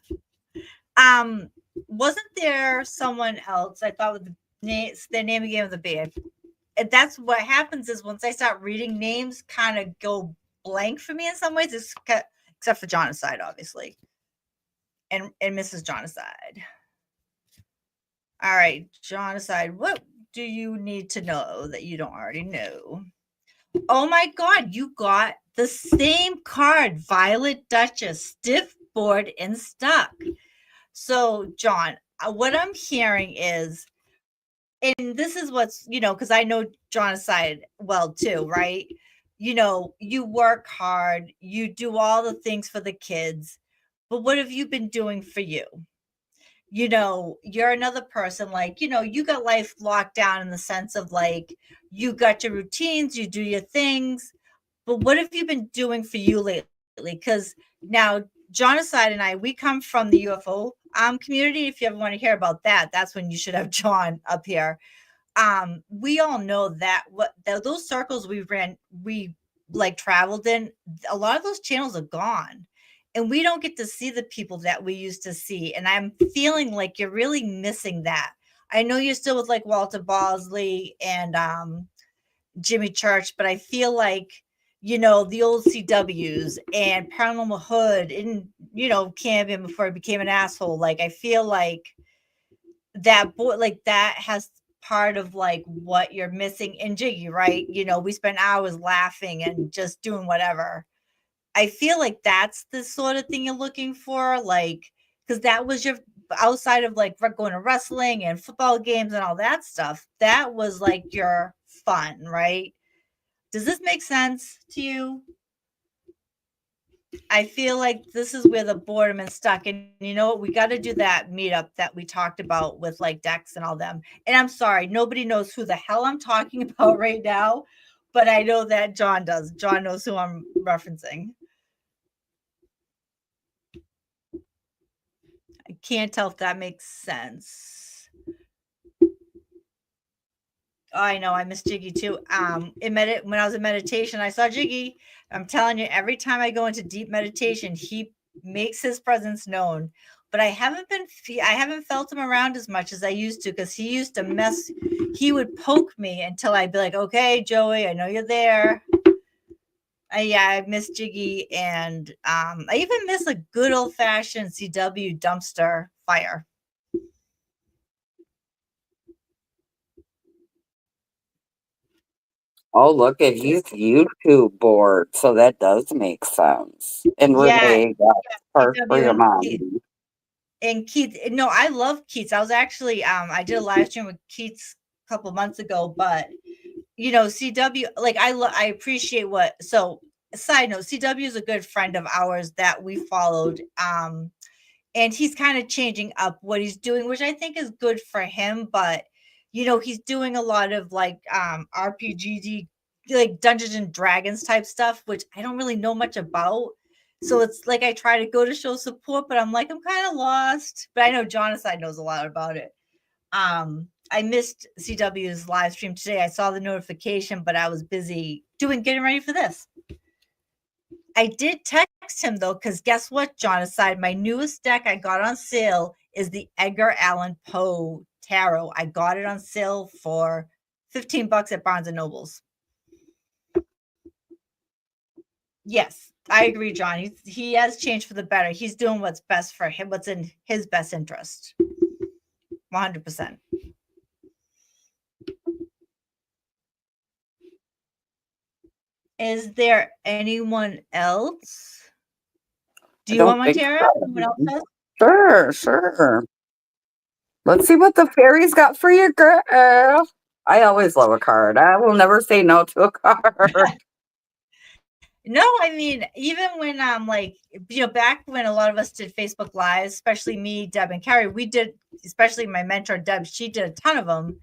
um, wasn't there someone else? I thought with the name again of the band. And that's what happens is once I start reading names, kind of go blank for me in some ways, except for Jonathan, obviously, and Mrs. Jonathan. All right, Jonathan, what do you need to know that you don't already know? Oh my God, you got the same card, Violet Duchess, stiff, bored, and stuck. So, John, what I'm hearing is, and this is what's, because I know John's side well too, right? You work hard, you do all the things for the kids, but what have you been doing for you? You're another person, like, you got life locked down in the sense of like, you got your routines, you do your things, but what have you been doing for you lately? Because now, Jonathan and I, we come from the UFO community. If you ever want to hear about that, that's when you should have John up here. We all know that those circles we like traveled in, a lot of those channels are gone. and we don't get to see the people that we used to see. And I'm feeling like you're really missing that. I know you're still with like Walter Bosley and Jimmy Church, but I feel like, you know, the old CWs and Paranormal Hood and, you know, Campion before he became an asshole. Like, I feel like that boy, like that has part of like what you're missing in Jiggy, right? You know, we spent hours laughing and just doing whatever. I feel like that's the sort of thing you're looking for, like, because that was your outside of like going to wrestling and football games and all that stuff. That was like your fun, right? Does this make sense to you? I feel like this is where the boredom is stuck. And you know what? We got to do that meetup that we talked about with like Dex and all them. And I'm sorry, nobody knows who the hell I'm talking about right now, but I know that John does. John knows who I'm referencing. I can't tell if that makes sense. Oh, I know. I miss Jiggy too. When I was in meditation, I saw Jiggy. I'm telling you, every time I go into deep meditation, he makes his presence known. But I haven't felt him around as much as I used to, because he used to mess. He would poke me until I'd be like, "Okay, Joey, I know you're there." I miss Jiggy, and I even miss a good old fashioned CW dumpster fire. Oh, look at he's YouTube bored, so that does make sense. And Yeah, Renee got her for CW your and mom. Keith. No, I love Keats. I was actually I did a live stream with Keats a couple months ago, but you know, CW, like I appreciate what. So side note, CW is a good friend of ours that we followed. And he's kind of changing up what he's doing, which I think is good for him. But you know, he's doing a lot of like RPG, like Dungeons and Dragons type stuff, which I don't really know much about. So it's like I try to go to show support, but I'm like, I'm kind of lost. But I know Jonathan knows a lot about it. I missed CW's live stream today. I saw the notification, but I was busy getting ready for this. I did text him though, because guess what, John? Aside, my newest deck I got on sale is the Edgar Allan Poe Tarot. I got it on sale for $15 at Barnes and Nobles. Yes, I agree, John. He has changed for the better. He's doing what's best for him, what's in his best interest. 100%. Is there anyone else? Do you want my tarot? Anyone else has? Sure. Let's see what the fairies got for you, girl. I always love a card. I will never say no to a card. No, I mean, even when like, you know, back when a lot of us did Facebook Lives, especially me, Deb, and Carrie, we did, especially my mentor Deb, she did a ton of them.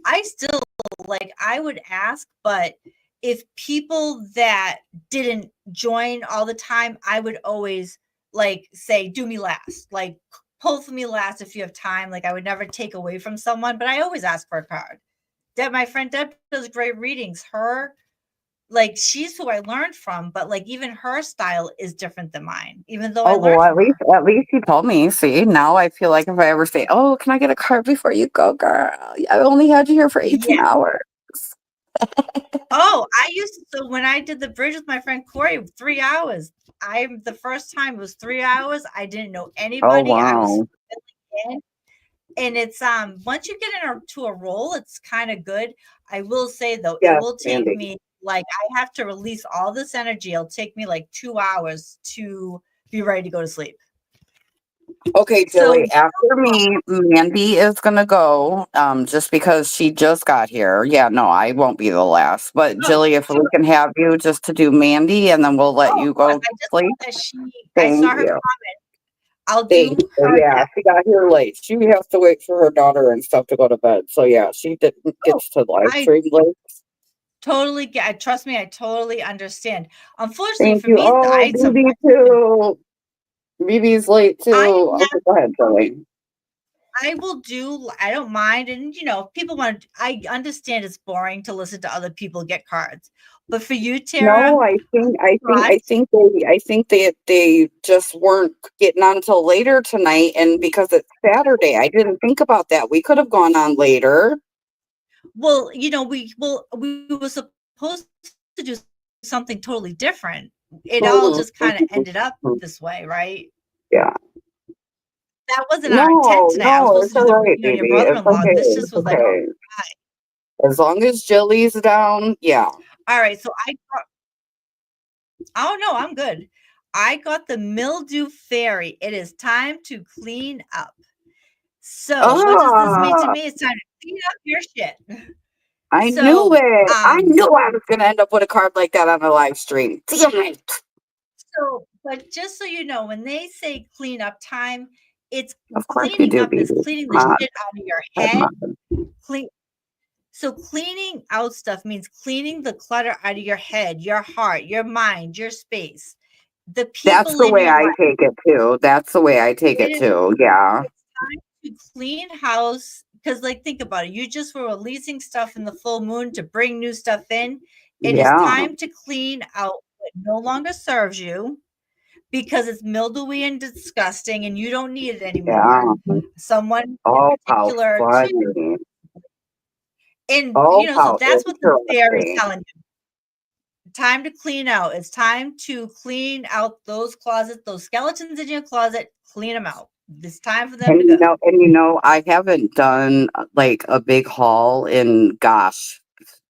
I still like, I would ask, but if people that didn't join all the time, I would always like say, do me last, like pull for me last if you have time. Like I would never take away from someone, but I always ask for a card. Deb, my friend Deb does great readings. Like she's who I learned from, but like even her style is different than mine, even though I Oh learned well, from her. at least you told me. See, now I feel like if I ever say, "Oh, can I get a card before you go, girl?" I only had you here for 18 Yeah. hours. Oh, I used to, so when I did the bridge with my friend Corey, 3 hours. The first time it was 3 hours. I didn't know Oh anybody. I was wow. in, and it's once you get into a role, it's kind of good. I will say though, it Yes, will take Andy. me like I have to release all this energy. It'll take me like 2 hours to be ready to go to sleep. Okay, So Jilly, after me, Mandy is gonna go, just because she just got here. Yeah, no, I won't be the last. But oh, Jilly, if we sure. can have you just to do Mandy and then we'll let Oh, of you course. go to I just sleep. saw that I saw Thank her you. comment. I'll Thank do you. her Yeah, next. she got here late. She has to wait for her daughter and stuff to go to bed. So yeah, she didn't Oh, gets to live I stream late. totally get. Trust me, I totally understand. Unfortunately Thank for you. me, I Oh, had some. BB too. BB's late too. I am not. Okay, go ahead, Jilly. I don't mind. And, people I understand it's boring to listen to other people get cards. But for you, Tara, No, God, I think they just weren't getting on until later tonight, and because it's Saturday, I didn't think about that. We could have gone on later. well, we were supposed to do something totally different. It all just kind of ended up this way, right? Yeah. That wasn't our intent No, tonight. I was supposed no, to it's do all right, your baby. It's brother-in-law. okay. This just It's was like, oh, okay. As long as Jilly's down, yeah. all right. So oh no, I'm good. I got the mildew fairy. It is time to clean up. So what does this mean to Ah, me? It's time to clean up your shit. I knew So, it. I knew I was gonna end up with a card like that on a live stream. Damn it. but just so you know, when they say clean up time, it's Of course you cleaning do, up baby. is cleaning the Come on, shit out of your come head. on. Clean So cleaning out stuff means cleaning the clutter out of your head, your heart, your mind, your space, the That's people the in way your I life. take it too. That's the way I take it It is too. Yeah. it's time to clean house because, like, think about it. You just were releasing stuff in the full moon to bring new stuff in. It is Yeah. time to clean out what no longer serves you because it's mildewy and disgusting and you don't need it anymore. Yeah. Someone in Oh, how particular, funny. and Oh, so how that's what the fairy's interesting. telling you. Time to clean out. It's time to clean out those closets, those skeletons in your closet, clean them out. It's time for them to go. I haven't done like a big haul in gosh,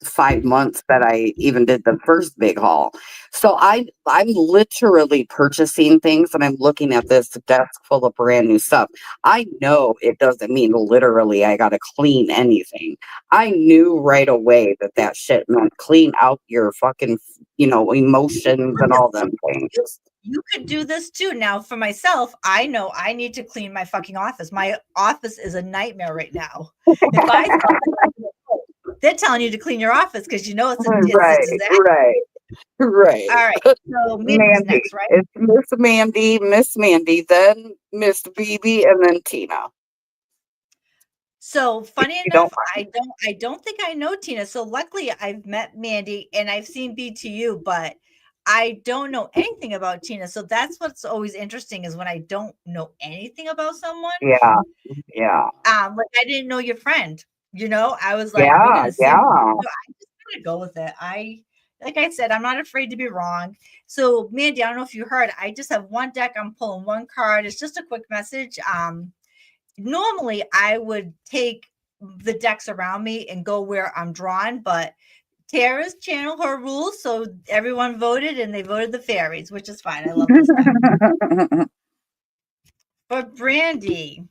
5 months that I even did the first big haul. So I'm literally purchasing things and I'm looking at this desk full of brand new stuff. I know it doesn't mean literally I got to clean anything. I knew right away that that shit meant clean out your fucking, emotions and all them You things. you could do this too. Now, for myself, I know I need to clean my fucking office. My office is a nightmare right now. If I saw they're telling you to clean your office because it's a Right, disaster. right, right. All right. So Mandy's Mandy. next, right? It's Miss Mandy, then Miss BB, and then Tina. So If funny you don't enough, I don't think I know Tina. So luckily I've met Mandy and I've seen BTU, but I don't know anything about Tina. So that's what's always interesting is when I don't know anything about someone. yeah, yeah, Like I didn't know your friend. I was like, we're yeah, gonna see. yeah. I just gonna go with it. Like I said, I'm not afraid to be wrong. So Mandy, I don't know if you heard, I just have one deck. I'm pulling one card. It's just a quick message. Normally I would take the decks around me and go where I'm drawn, but Tara's channel her rules, so everyone voted and they voted the fairies, which is fine. I love this deck. But Brandy,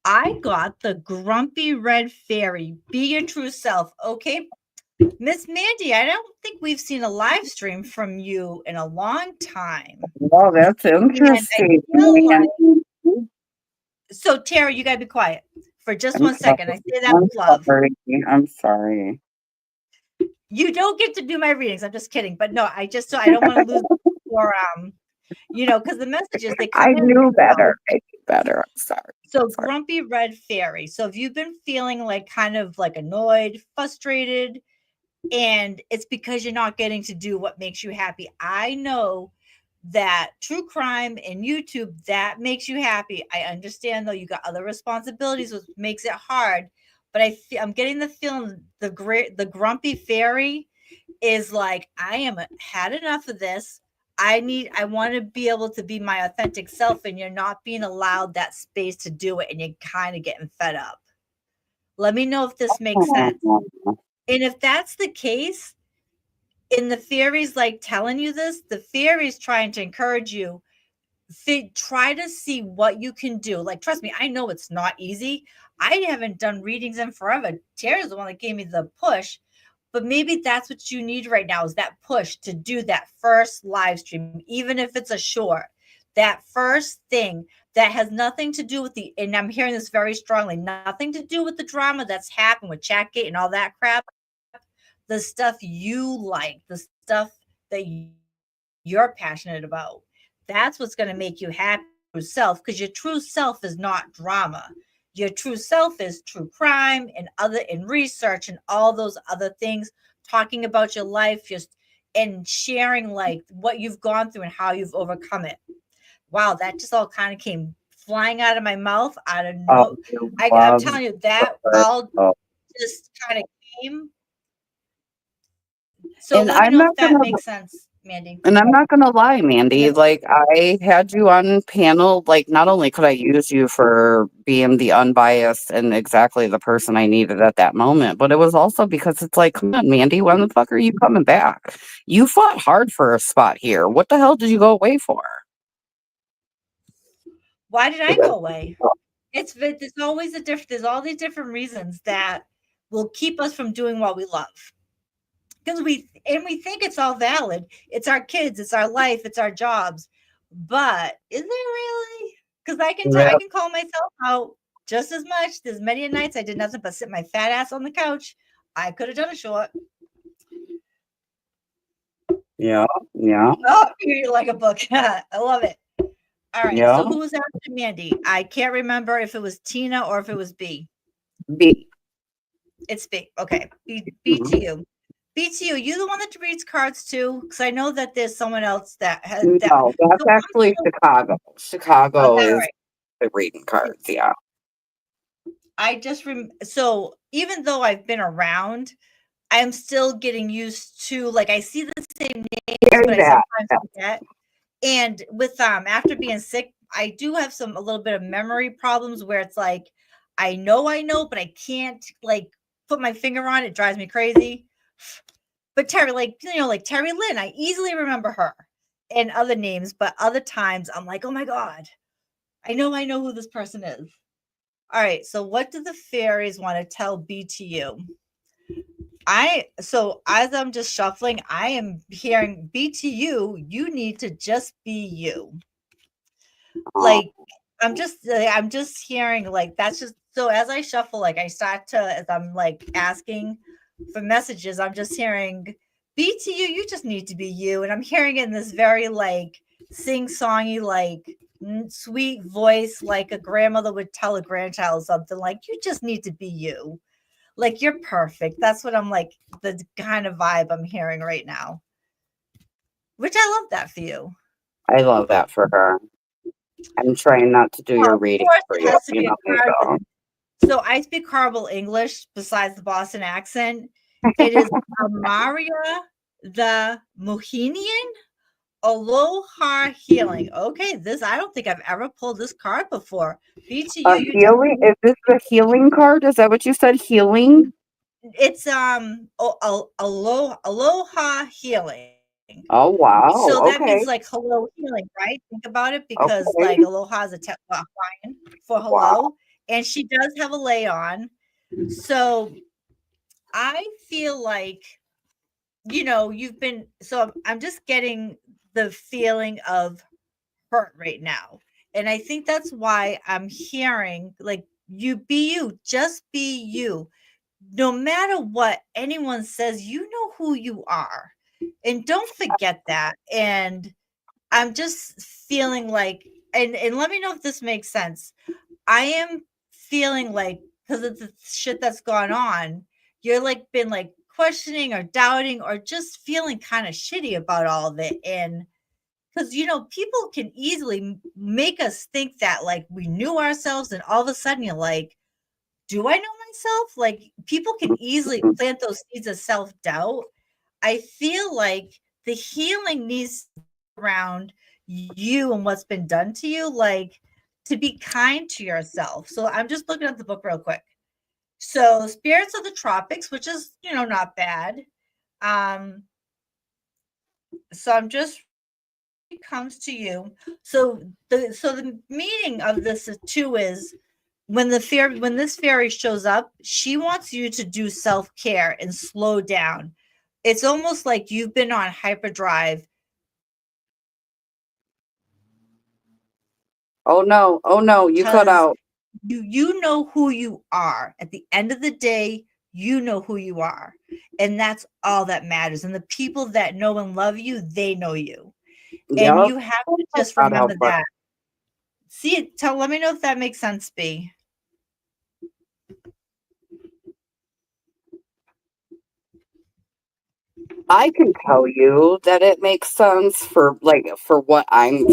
I got the grumpy red fairy. Be your true self. Okay. Miss Mandy, I don't think we've seen a live stream from you in a long time. Well, that's And I interesting. feel like, so Tara, you gotta be quiet for just I'm 1 second. I sorry. say that I'm with love. sorry. I'm sorry. You don't get to do my readings. I'm just kidding. But no, so I don't want to lose or because the messages they I come in. knew better. I knew better. I'm sorry. So Sorry. grumpy red fairy. So if you've been feeling like kind of like annoyed, frustrated, and it's because you're not getting to do what makes you happy. I know that true crime and YouTube that makes you happy. I understand though you got other responsibilities, which makes it hard. But I'm getting the feeling the grumpy fairy is like, I am had enough of this. I want to be able to be my authentic self, and you're not being allowed that space to do it, and you're kind of getting fed up. Let me know if this makes sense. And if that's the case, and the fairies like telling you this, the fairies trying to encourage you, try to see what you can do. Like, trust me, I know it's not easy. I haven't done readings in forever. Tara's the one that gave me the push, but maybe that's what you need right now is that push to do that first live stream, even if it's a short, that first thing that has nothing to do with and I'm hearing this very strongly, nothing to do with the drama that's happened with Chatgate and all that crap, the stuff you like, the stuff that you're passionate about. That's what's going to make you happy yourself, because your true self is not drama. your true self is true crime and other in research and all those other things, talking about your life, just and sharing like what you've gone through and how you've overcome it. Wow, that just all kind of came flying out of my mouth out of Oh, no. you I'm love telling you that her. all Oh. just kind of came. So And let me I'm know not if that gonna makes sense, Mandy. And I'm not gonna lie, Mandy, Yep. like I had you on panel, like not only could I use you for being the unbiased and exactly the person I needed at that moment, but it was also because it's like, come on, Mandy, when the fuck are you coming back? You fought hard for a spot here. What the hell did you go away for? Why did I go away? There's always a different. There's all these different reasons that will keep us from doing what we love. Because we think it's all valid. It's our kids, it's our life, it's our jobs. But is it really? Because I Yeah. can call myself out just as much. There's many nights I did nothing but sit my fat ass on the couch. I could have done a short. Yeah. Yeah. Oh, you like a book. I love it. All right. Yeah. So who was after Mandy? I can't remember if it was Tina or if it was B. B. It's B. Okay. B to you. BTU, you the one that reads cards too? Because I know that there's someone else that has that. No, that's So actually Chicago. oh, Chicago that is right. the reading cards, yeah. So even though I've been around, I'm still getting used to like I see the same names, Hear but I that. sometimes forget. And with after being sick, I do have a little bit of memory problems where it's like I know, but I can't like put my finger on it. It drives me crazy. But Terry, like like Terry Lynn, I easily remember her and other names, but other times I'm like, oh my god, I know who this person is. All right, so what do the fairies want to tell BTU? So as I'm just shuffling, I am hearing BTU, you need to just be you. Like I'm just hearing like that's just so as I shuffle, like I start to as I'm like asking for messages, I'm just hearing BTU, you just need to be you. And I'm hearing it in this very like sing-songy, like sweet voice, like a grandmother would tell a grandchild something like, you just need to be you. Like you're perfect. That's what I'm like, the kind of vibe I'm hearing right now. Which I love that for you. I love that for her. I'm trying not to do Well, your of reading course, for it you, has to you be a know me card. though. So I speak horrible English besides the Boston accent. It is Amaria the Mohinian Aloha Healing. Okay, this I don't think I've ever pulled this card before. BTU, you just Healing? Is this the healing card? Is that what you said? Healing? it's Aloha Healing. Oh So wow. that means Okay. like hello healing, right? Think about it because like Okay. aloha is Hawaiian for Wow. hello, and she does have a lei on. So I feel like you've been so I'm just getting the feeling of hurt right now. And I think that's why I'm hearing like you be you, just be you. No matter what anyone says, you know who you are. And don't forget that. And I'm just feeling like and let me know if this makes sense. I am feeling like because of the shit that's gone on, you're like been like questioning or doubting or just feeling kind of shitty about all of it. And because people can easily make us think that like we knew ourselves, and all of a sudden you're like, do I know myself? Like people can easily plant those seeds of self-doubt. I feel like the healing needs around you and what's been done to you, like to be kind to yourself. So I'm just looking at the book real quick. So spirits of the tropics, which is, not bad. So I'm just it comes to you. So the meaning of this too is when this fairy shows up, she wants you to do self-care and slow down. It's almost like you've been on hyperdrive. Oh no. Oh no. You cut Because out. you know who you are. At the end of the day, you know who you are. And that's all that matters. And the people that know and love you, they know you. And Yep. you have to Cut just remember out, but that. See it. Let me know if that makes sense, B. I can tell you that it makes sense for what I'm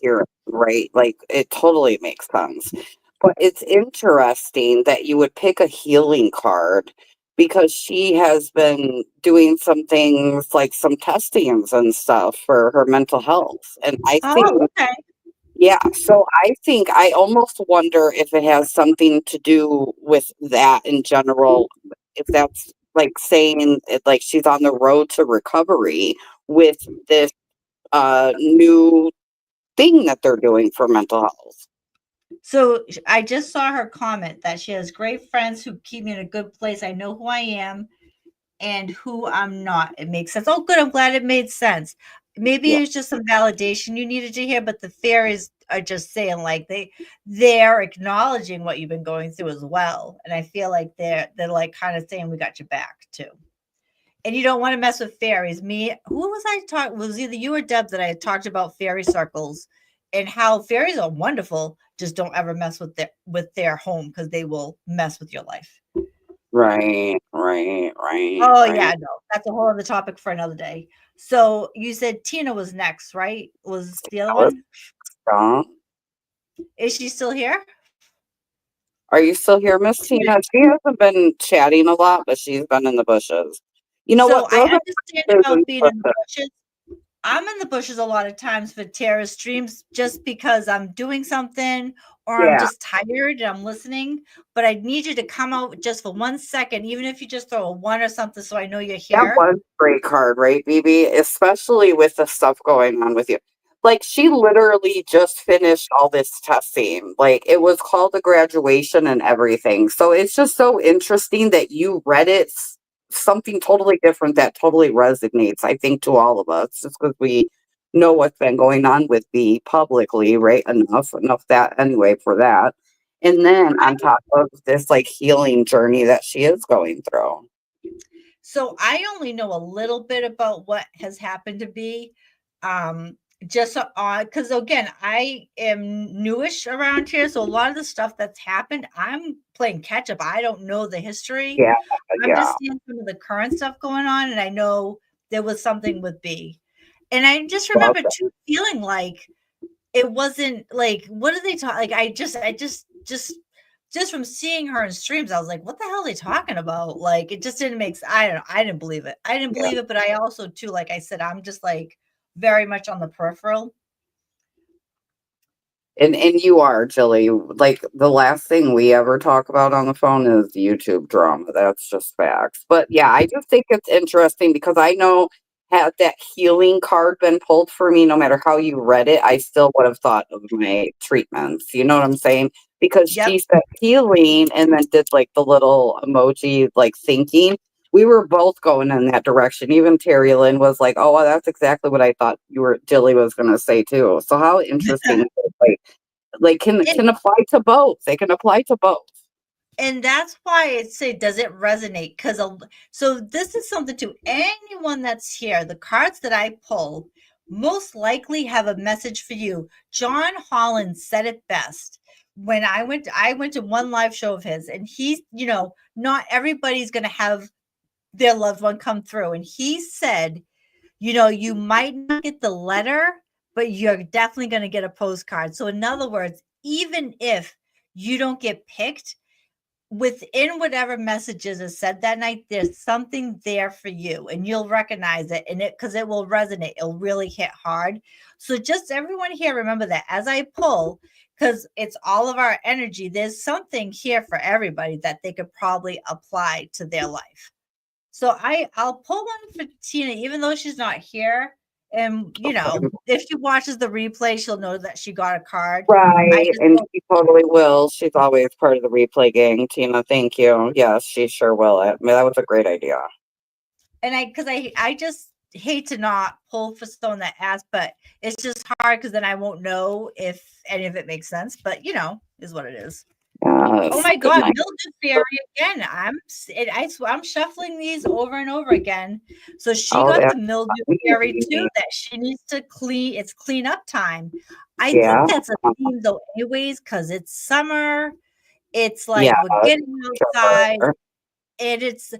hearing, right? Like it totally makes sense. But it's interesting that you would pick a healing card because she has been doing some things like some testings and stuff for her mental health. And I think Oh, okay. yeah, so I think I almost wonder if it has something to do with that in general, if that's like saying it like she's on the road to recovery with this new thing that they're doing for mental health. So I just saw her comment that she has great friends who keep me in a good place. I know who I am and who I'm not. It makes sense. Oh, good. I'm glad it made sense. Maybe Yeah, it's just some validation you needed to hear, but the fairies are just saying like they're acknowledging what you've been going through as well. And I feel like they're like kind of saying we got your back too. And you don't want to mess with fairies. Me, who was I talking? Was either you or Deb that I had talked about fairy circles and how fairies are wonderful. Just don't ever mess with their home because they will mess with your life. Oh right. yeah, no, that's a whole other topic for another day. So you said Tina was next, right? Was the other Alice, one? uh, Is she still here? are you still here, Miss Tina. Tina? She hasn't been chatting a lot, but she's been in the bushes. You know So what? I Throw the understand bushes about in being the in the bushes. bushes. I'm in the bushes a lot of times for Tara streams just because I'm doing something or I'm Yeah. just tired and I'm listening. But I need you to come out just for 1 second, even if you just throw a one or something so I know you're That here. was a great card, right, BB? Especially with the stuff going on with you. Like, she literally just finished all this testing. Like, it was called a graduation and everything. So it's just so interesting that you read it something totally different that totally resonates, I think, to all of us, just because we know what's been going on with B publicly, right? Enough that anyway for that. And then I on top of this, like, healing journey that she is going through. So I only know a little bit about what has happened to be. Just on because again, I am newish around here, so a lot of the stuff that's happened, I'm playing catch up. I don't know the history. Yeah, I'm yeah. just seeing some of the current stuff going on, and I know there was something with B. And I just Love remember too feeling like it wasn't like what are they talking? Like I just from seeing her in streams, I was like, what the hell are they talking about? Like it just didn't make I don't know. I didn't believe it. I didn't yeah. believe it, but I also too, like I said, I'm just like very much on the peripheral. And you are, Jilly. Like the last thing we ever talk about on the phone is YouTube drama. That's just facts. But yeah, I just think it's interesting because I know had that healing card been pulled for me, no matter how you read it, I still would have thought of my treatments. You know what I'm saying? Because she Yep. said healing and then did like the little emoji like thinking. We were both going in that direction. Even Terry Lynn was like, "Oh, well, that's exactly what I thought you were Jilly was going to say too." So how interesting! Like And can apply to both. They can apply to both. and that's why I say, does it resonate? Because so this is something to anyone that's here. The cards that I pull most likely have a message for you. John Holland said it best when I went to one live show of his, and he's not everybody's going to have their loved one come through, and he said, you might not get the letter, but you're definitely going to get a postcard. So in other words, even if you don't get picked within whatever messages is said that night, there's something there for you and you'll recognize it and because it will resonate. It'll really hit hard. So just everyone here, remember that as I pull, because it's all of our energy, there's something here for everybody that they could probably apply to their life. So I'll pull one for Tina, even though she's not here. And if she watches the replay, she'll know that she got a card. I Right. just And don't she totally will. She's always part of the replay gang, Tina. Thank you. Yes, she sure will. I mean, that was a great idea. and I just hate to not pull for someone that asks, but it's just hard because then I won't know if any of it makes sense. But is what it is. Oh Yes. my Good God, night. mildew fairy again. I'm shuffling these over and over again. So she Oh, got that's the mildew fairy too funny. that she needs to clean. It's cleanup time. I think Yeah. that's a theme though, anyways, because it's summer. It's Yeah. like we're getting outside, Sure. and it's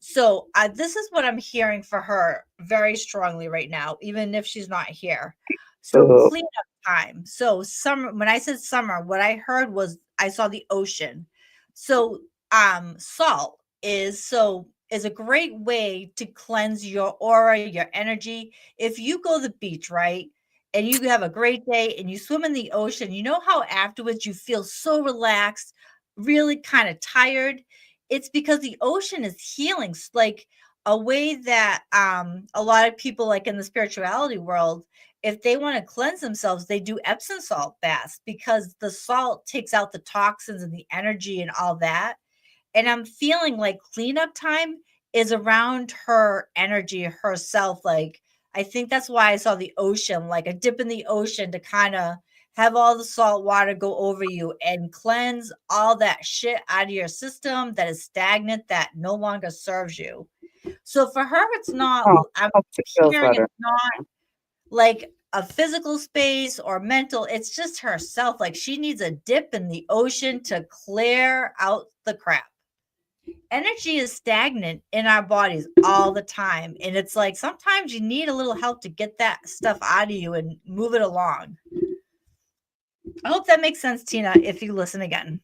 So this is what I'm hearing for her very strongly right now, even if she's not here. So So, cleanup time. So summer, when I said summer, what I heard was I saw the ocean. So salt is a great way to cleanse your aura, your energy. If you go to the beach, right? And you have a great day and you swim in the ocean, you know how afterwards you feel so relaxed, really kind of tired. It's because the ocean is healing, like a way that a lot of people, like in the spirituality world, if they want to cleanse themselves, they do Epsom salt baths because the salt takes out the toxins and the energy and all that. And I'm feeling like cleanup time is around her energy herself. Like, I think that's why I saw the ocean, like a dip in the ocean to kind of have all the salt water go over you and cleanse all that shit out of your system that is stagnant, that no longer serves you. So for her, it's not, oh, I'm hope it feels hearing better. it's not like a physical space or mental, it's just herself. Like she needs a dip in the ocean to clear out the crap. Energy is stagnant in our bodies all the time. And it's like sometimes you need a little help to get that stuff out of you and move it along. I hope that makes sense, Tina, if you listen again.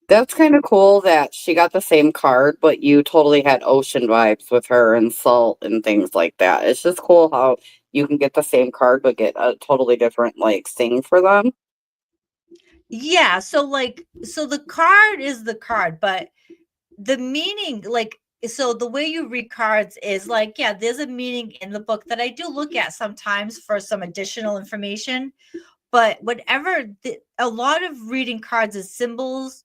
That's kind of cool that she got the same card, but you totally had ocean vibes with her and salt and things like that. It's just cool how you can get the same card but get a totally different like thing for them. Yeah. So the card is the card, but the meaning, like, so the way you read cards is like, yeah, there's a meaning in the book that I do look at sometimes for some additional information. But a lot of reading cards is symbols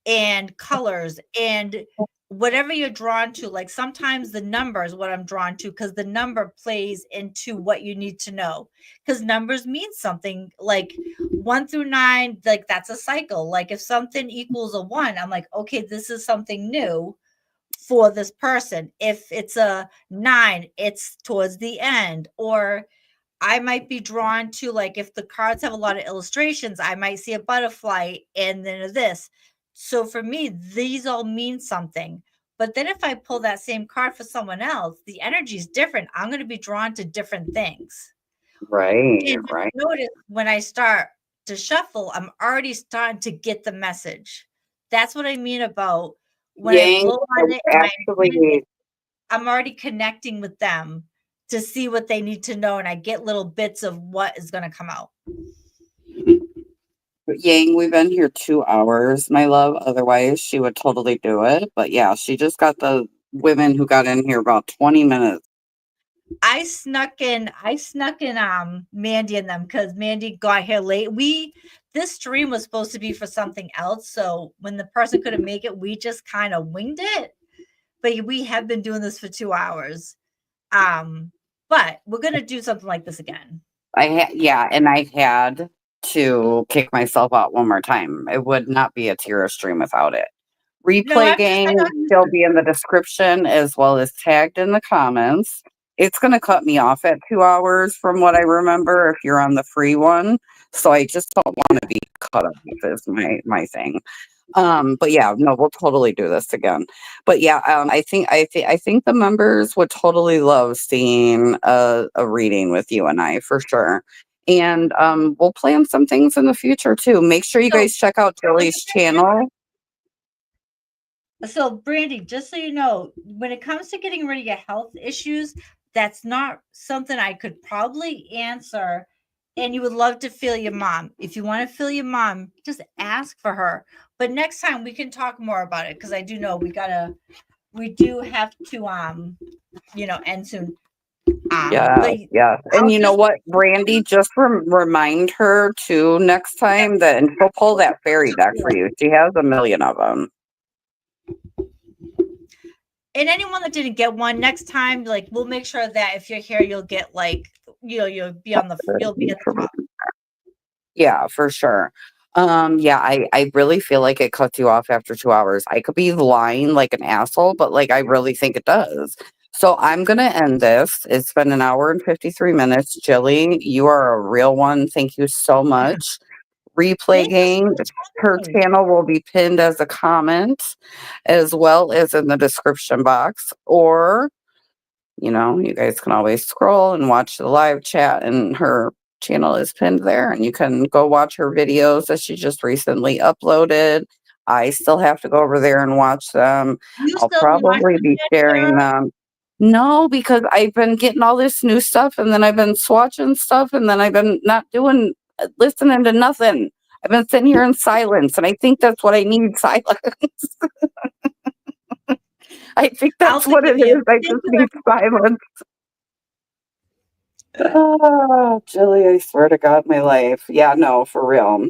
and colors and whatever you're drawn to. Like sometimes the number is what I'm drawn to because the number plays into what you need to know. Because numbers mean something, like 1 through 9, like that's a cycle. Like if something equals a 1, I'm like, okay, this is something new for this person. If it's a 9, it's towards the end. Or I might be drawn to, like, if the cards have a lot of illustrations, I might see a butterfly and then this. So for me, these all mean something. But then if I pull that same card for someone else, the energy is different. I'm going to be drawn to different things. Right, And just right. notice when I start to shuffle, I'm already starting to get the message. That's what I mean about when I Yang blow on it and my actually, I'm already connecting with them to see what they need to know, and I get little bits of what is gonna come out. Yang, we've been here 2 hours, my love. Otherwise, she would totally do it. But yeah, she just got the women who got in here about 20 minutes. I snuck in Mandy and them because Mandy got here late. This stream was supposed to be for something else, so when the person couldn't make it, we just kind of winged it. But we have been doing this for 2 hours. But we're gonna do something like this again. Yeah, and I had to kick myself out one more time. It would not be a Tira stream without it. No, Replay I game got will used still to it. be in the description as well as tagged in the comments. It's going to cut me off at 2 hours from what I remember if you're on the free one. So I just don't want to be cut off is my thing. But yeah, no, we'll totally do this again. But yeah, I think the members would totally love seeing a reading with you and I for sure. And we'll plan some things in the future too. Make sure you So guys check out Jilly's channel. So, Brandy, just so you know, when it comes to getting rid of your health issues, that's not something I could probably answer. And you would love to feel your mom. If you want to feel your mom, just ask for her. But next time we can talk more about it because I do know we do have to end soon. Yeah, But yeah. And I'll you know just what, Brandy, just remind her too next yep, time that, and she'll pull that fairy deck for you. She has a million of them. and anyone that didn't get one next time, like we'll make sure that if you're here, you'll get like you'll be at the top. Yeah, for sure. Yeah, I really feel like it cuts you off after 2 hours. I could be lying like an asshole, but like I really think it does. So I'm gonna end this. It's been an hour and 53 minutes. Jilly, you are a real one. Thank you so much. replay Thank you so game. much for Her having me. channel will be pinned as a comment as well as in the description box. Or, you guys can always scroll and watch the live chat, and her channel is pinned there, and you can go watch her videos that she just recently uploaded. I still have to go over there and watch them. You I'll still haven't watched probably them be yet, sharing Tara? them. No, because I've been getting all this new stuff, and then I've been swatching stuff, and then I've been not doing listening to nothing. I've been sitting here in silence, and I think that's what I need, silence. I think I'll that's what it forgive you. is. I Thank just you, need silence. Oh, Jilly, I swear to God, my life. Yeah, no, for real.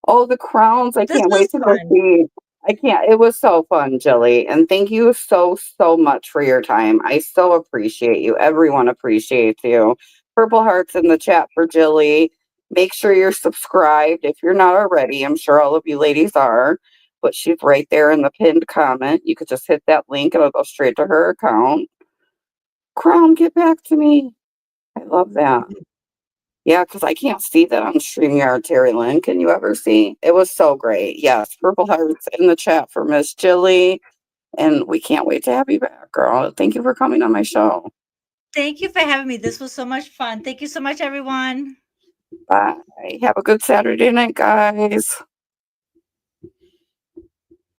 Oh, the crowns. I this can't was wait to go fun. see. I can't. It was so fun, Jilly. And thank you so, so much for your time. I so appreciate you. Everyone appreciates you. Purple hearts in the chat for Jilly. Make sure you're subscribed if you're not already. I'm sure all of you ladies are. But she's right there in the pinned comment. You could just hit that link and it'll go straight to her account. Crown, get back to me. I love that. Yeah, because I can't see that on StreamYard, Terry Lynn. Can you ever see? It was so great. Yes, purple hearts in the chat for Miss Jilly. And we can't wait to have you back, girl. Thank you for coming on my show. Thank you for having me. This was so much fun. Thank you so much, everyone. Bye. Have a good Saturday night, guys.